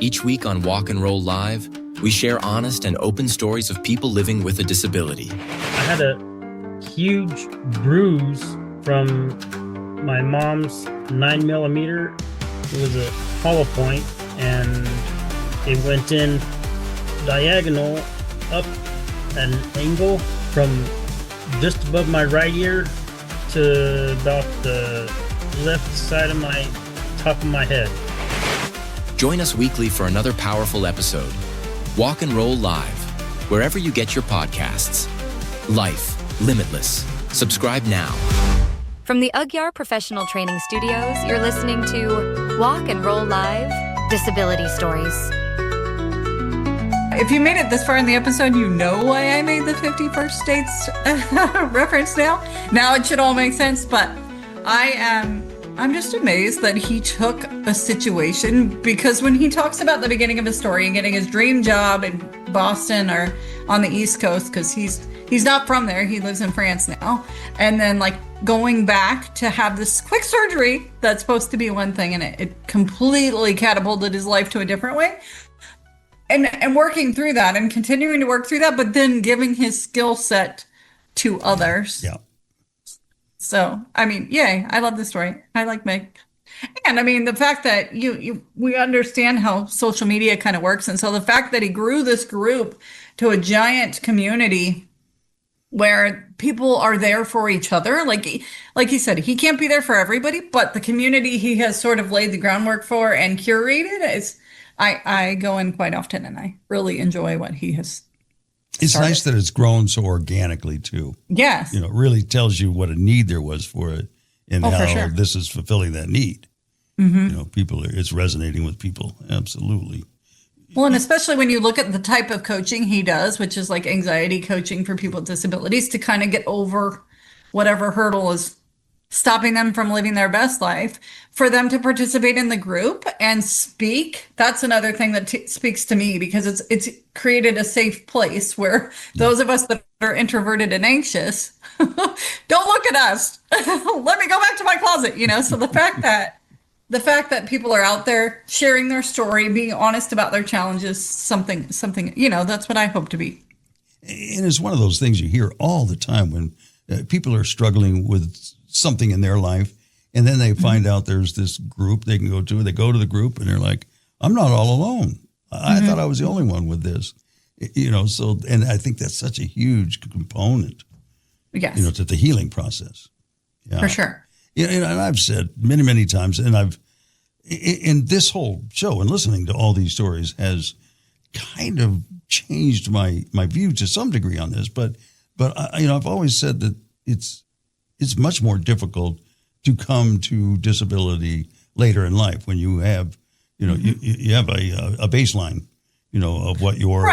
Each week on Walk and Roll Live, we share honest and open stories of people living with a disability. I had a huge bruise from my mom's 9mm. It was a hollow point, and it went in diagonal up an angle from just above my right ear to about the left side of my top of my head. Join us weekly for another powerful episode Walk and Roll Live, wherever you get your podcasts. Life Limitless. Subscribe now. From the Ugyar Professional Training Studios, you're listening to Walk and Roll Live Disability Stories. If you made it this far in the episode, you know why I made the 51st States reference now. Now it should all make sense, but I'm just amazed that he took a situation, because when he talks about the beginning of his story and getting his dream job in Boston or on the East Coast, because he's not from there, he lives in France now, and then like going back to have this quick surgery that's supposed to be one thing, and it completely catapulted his life to a different way. And working through that and continuing to work through that, but then giving his skill set to others. Yeah. So, I mean, yay, I love this story. I like Meg. And I mean, the fact that we understand how social media kind of works. And so the fact that he grew this group to a giant community where people are there for each other. Like he said, he can't be there for everybody, but the community he has sort of laid the groundwork for and curated is, I go in quite often and I really enjoy what he has It's started. nice that it's grown so organically too. Yes. You know, it really tells you what a need there was for it and how for sure. this is fulfilling that need. Mm-hmm. You know, it's resonating with people. Absolutely. Well, and especially when you look at the type of coaching he does, which is like anxiety coaching for people with disabilities to kind of get over whatever hurdle is stopping them from living their best life, for them to participate in the group and speak. That's another thing that speaks to me, because it's created a safe place where those of us that are introverted and anxious, don't look at us. Let me go back to my closet, you know? So the fact that people are out there sharing their story, being honest about their challenges, something, you know, that's what I hope to be. And it's one of those things you hear all the time when people are struggling with something in their life, and then they find out there's this group they can go to. They go to the group and they're like, I'm not all alone. I thought I was the only one with this, you know? So, and I think that's such a huge component, Yes. you know, to the healing process. Yeah. For sure. Yeah, and I've said many, many times, and in this whole show and listening to all these stories has kind of changed my view to some degree on this. But you know, I've always said that it's much more difficult to come to disability later in life when you have, you know, you have a baseline, you know, of what your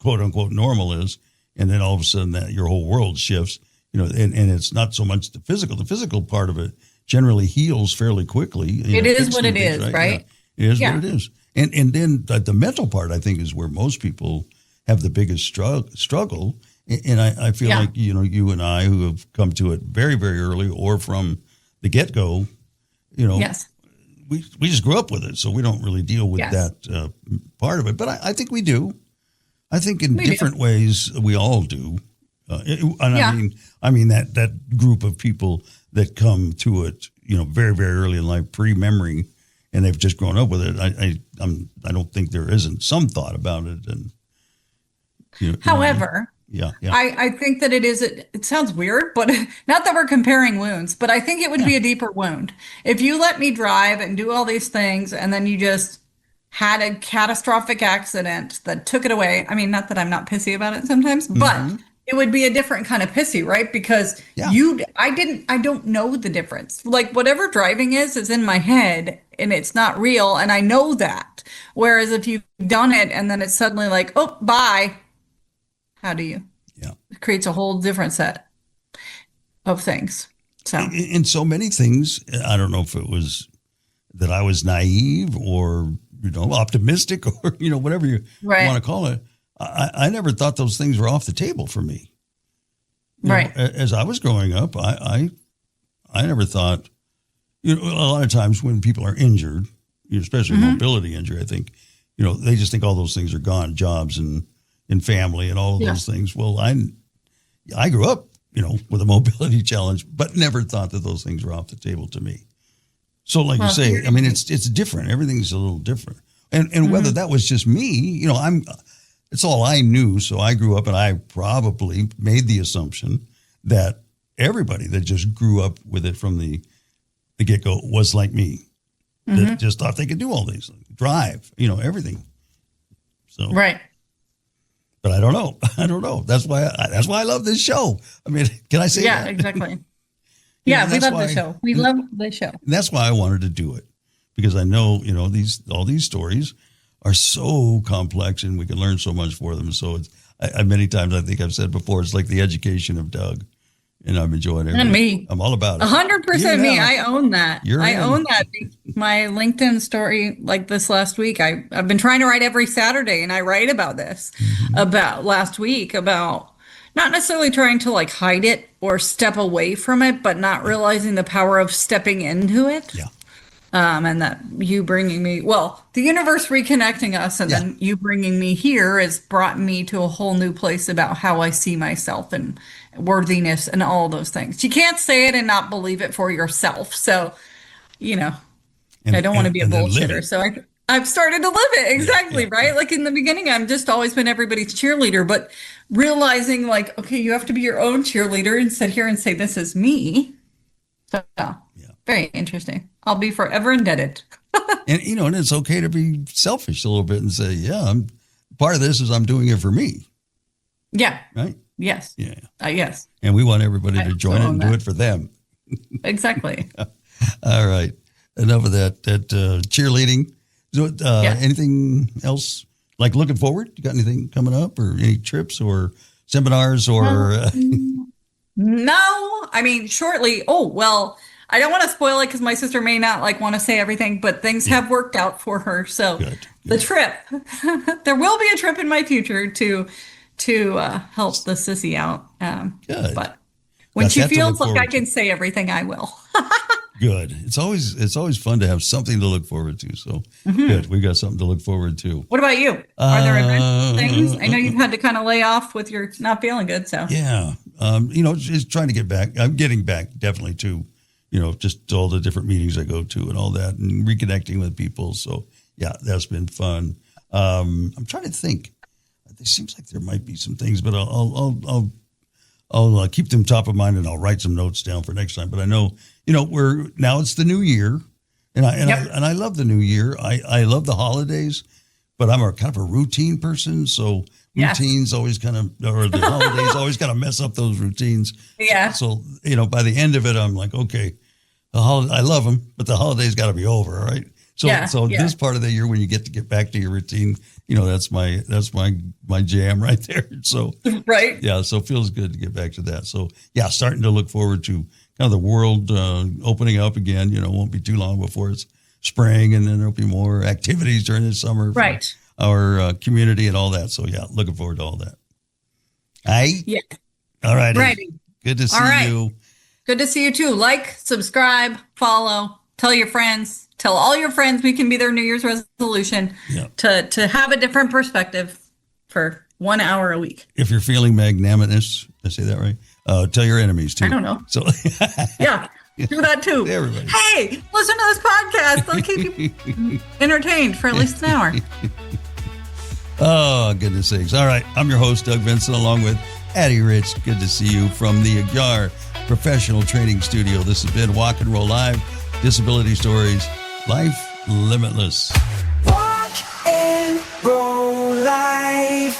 quote unquote normal is, and then all of a sudden that your whole world shifts. You know, and it's not so much the physical. The physical part of it generally heals fairly quickly. It is what it is, right? Yeah. It is what it is. And then the mental part, I think, is where most people have the biggest struggle. And I feel like, you know, you and I who have come to it very, very early or from the get-go, you know, we just grew up with it. So we don't really deal with that part of it. But I think we do. I think in different ways we all do. I mean that group of people that come to it, you know, very, very early in life, pre-memory, and they've just grown up with it. I don't think there isn't some thought about it. And you know, however, I think that it sounds weird, but not that we're comparing wounds, but I think it would be a deeper wound. If you let me drive and do all these things and then you just had a catastrophic accident that took it away. I mean, not that I'm not pissy about it sometimes, but it would be a different kind of pissy, right? Because I don't know the difference. Like whatever driving is in my head and it's not real. And I know that. Whereas if you've done it and then it's suddenly like, oh, bye. How do you? Yeah. It creates a whole different set of things. So in so many things, I don't know if it was that I was naive or, you know, optimistic or, you know, whatever you want to call it. I never thought those things were off the table for me. You know, as I was growing up, I never thought, you know, a lot of times when people are injured, especially mobility injury, I think, you know, they just think all those things are gone, jobs and family and all of those things. Well, I grew up, you know, with a mobility challenge, but never thought that those things were off the table to me. So like you say, I mean, it's different. Everything's a little different. And whether that was just me, you know, it's all I knew. So I grew up and I probably made the assumption that everybody that just grew up with it from the get-go was like me. That just thought they could do all these things, drive, you know, everything. So but I don't know. I don't know. That's why I love this show. I mean, can I say Yeah, that? exactly. Yeah, we love the show. We love the show. That's why I wanted to do it, because I know, all these stories are so complex and we can learn so much for them. So many times I think I've said before, it's like the education of Doug, and I'm enjoying it. And me. I'm all about it. 100% me. I own that. I own that. My LinkedIn story, like this last week, I've been trying to write every Saturday, and I write about this, about last week, about not necessarily trying to like hide it or step away from it, but not realizing the power of stepping into it. Yeah. And that you bringing me, the universe reconnecting us, and then you bringing me here has brought me to a whole new place about how I see myself and worthiness and all those things. You can't say it and not believe it for yourself. So, I don't want to be a bullshitter. So I've started to live it. Exactly. Right. Like in the beginning, I've just always been everybody's cheerleader, but realizing like, okay, you have to be your own cheerleader and sit here and say, this is me. So very interesting. I'll be forever indebted. And it's okay to be selfish a little bit and say, I'm part of this is I'm doing it for me. Yeah. Right. Yes. Yeah. Yes. And we want everybody to join it and do it for them. Exactly. All right. Enough of that cheerleading. So, anything else like looking forward? You got anything coming up, or any trips or seminars or? No, I mean, shortly. Oh, well, I don't want to spoil it because my sister may not want to say everything, but things have worked out for her. So the trip, there will be a trip in my future to help the sissy out. Good. But when she feels like I can say everything, I will. Good. It's always fun to have something to look forward to. So good. We got something to look forward to. What about you? Are there events, things? I know you've had to kind of lay off with your not feeling good. So yeah, just trying to get back. I'm getting back definitely to, just all the different meetings I go to and all that, and reconnecting with people. So yeah, that's been fun. I'm trying to think. It seems like there might be some things, but I'll keep them top of mind, and I'll write some notes down for next time. But I know, it's the new year, and I love the new year. I love the holidays, but I'm a kind of a routine person. So routines always or the holidays always kind of mess up those routines. Yeah. So, by the end of it, I'm like, okay, I love them, but the holidays got to be over. All right. So this part of the year, when you get back to your routine, that's my jam right there. So right. Yeah. So it feels good to get back to that. So yeah, starting to look forward to kind of the world opening up again. Won't be too long before it's spring, and then there'll be more activities during the summer. Right. Our community and all that. So yeah, looking forward to all that. Aye? Yeah. All right. Righty. Good to see you. Good to see you too. Like, subscribe, follow, tell your friends. Tell all your friends we can be their New Year's resolution to have a different perspective for 1 hour a week. If you're feeling magnanimous, did I say that right? Tell your enemies too. I don't know. So do that too. Everybody. Hey, listen to this podcast. They'll keep you entertained for at least an hour. Oh, goodness sakes. All right. I'm your host, Doug Vincent, along with Addie Rich. Good to see you from the Agyar Professional Training Studio. This has been Walk and Roll Live, Disability Stories, Life Limitless. Walk and roll life.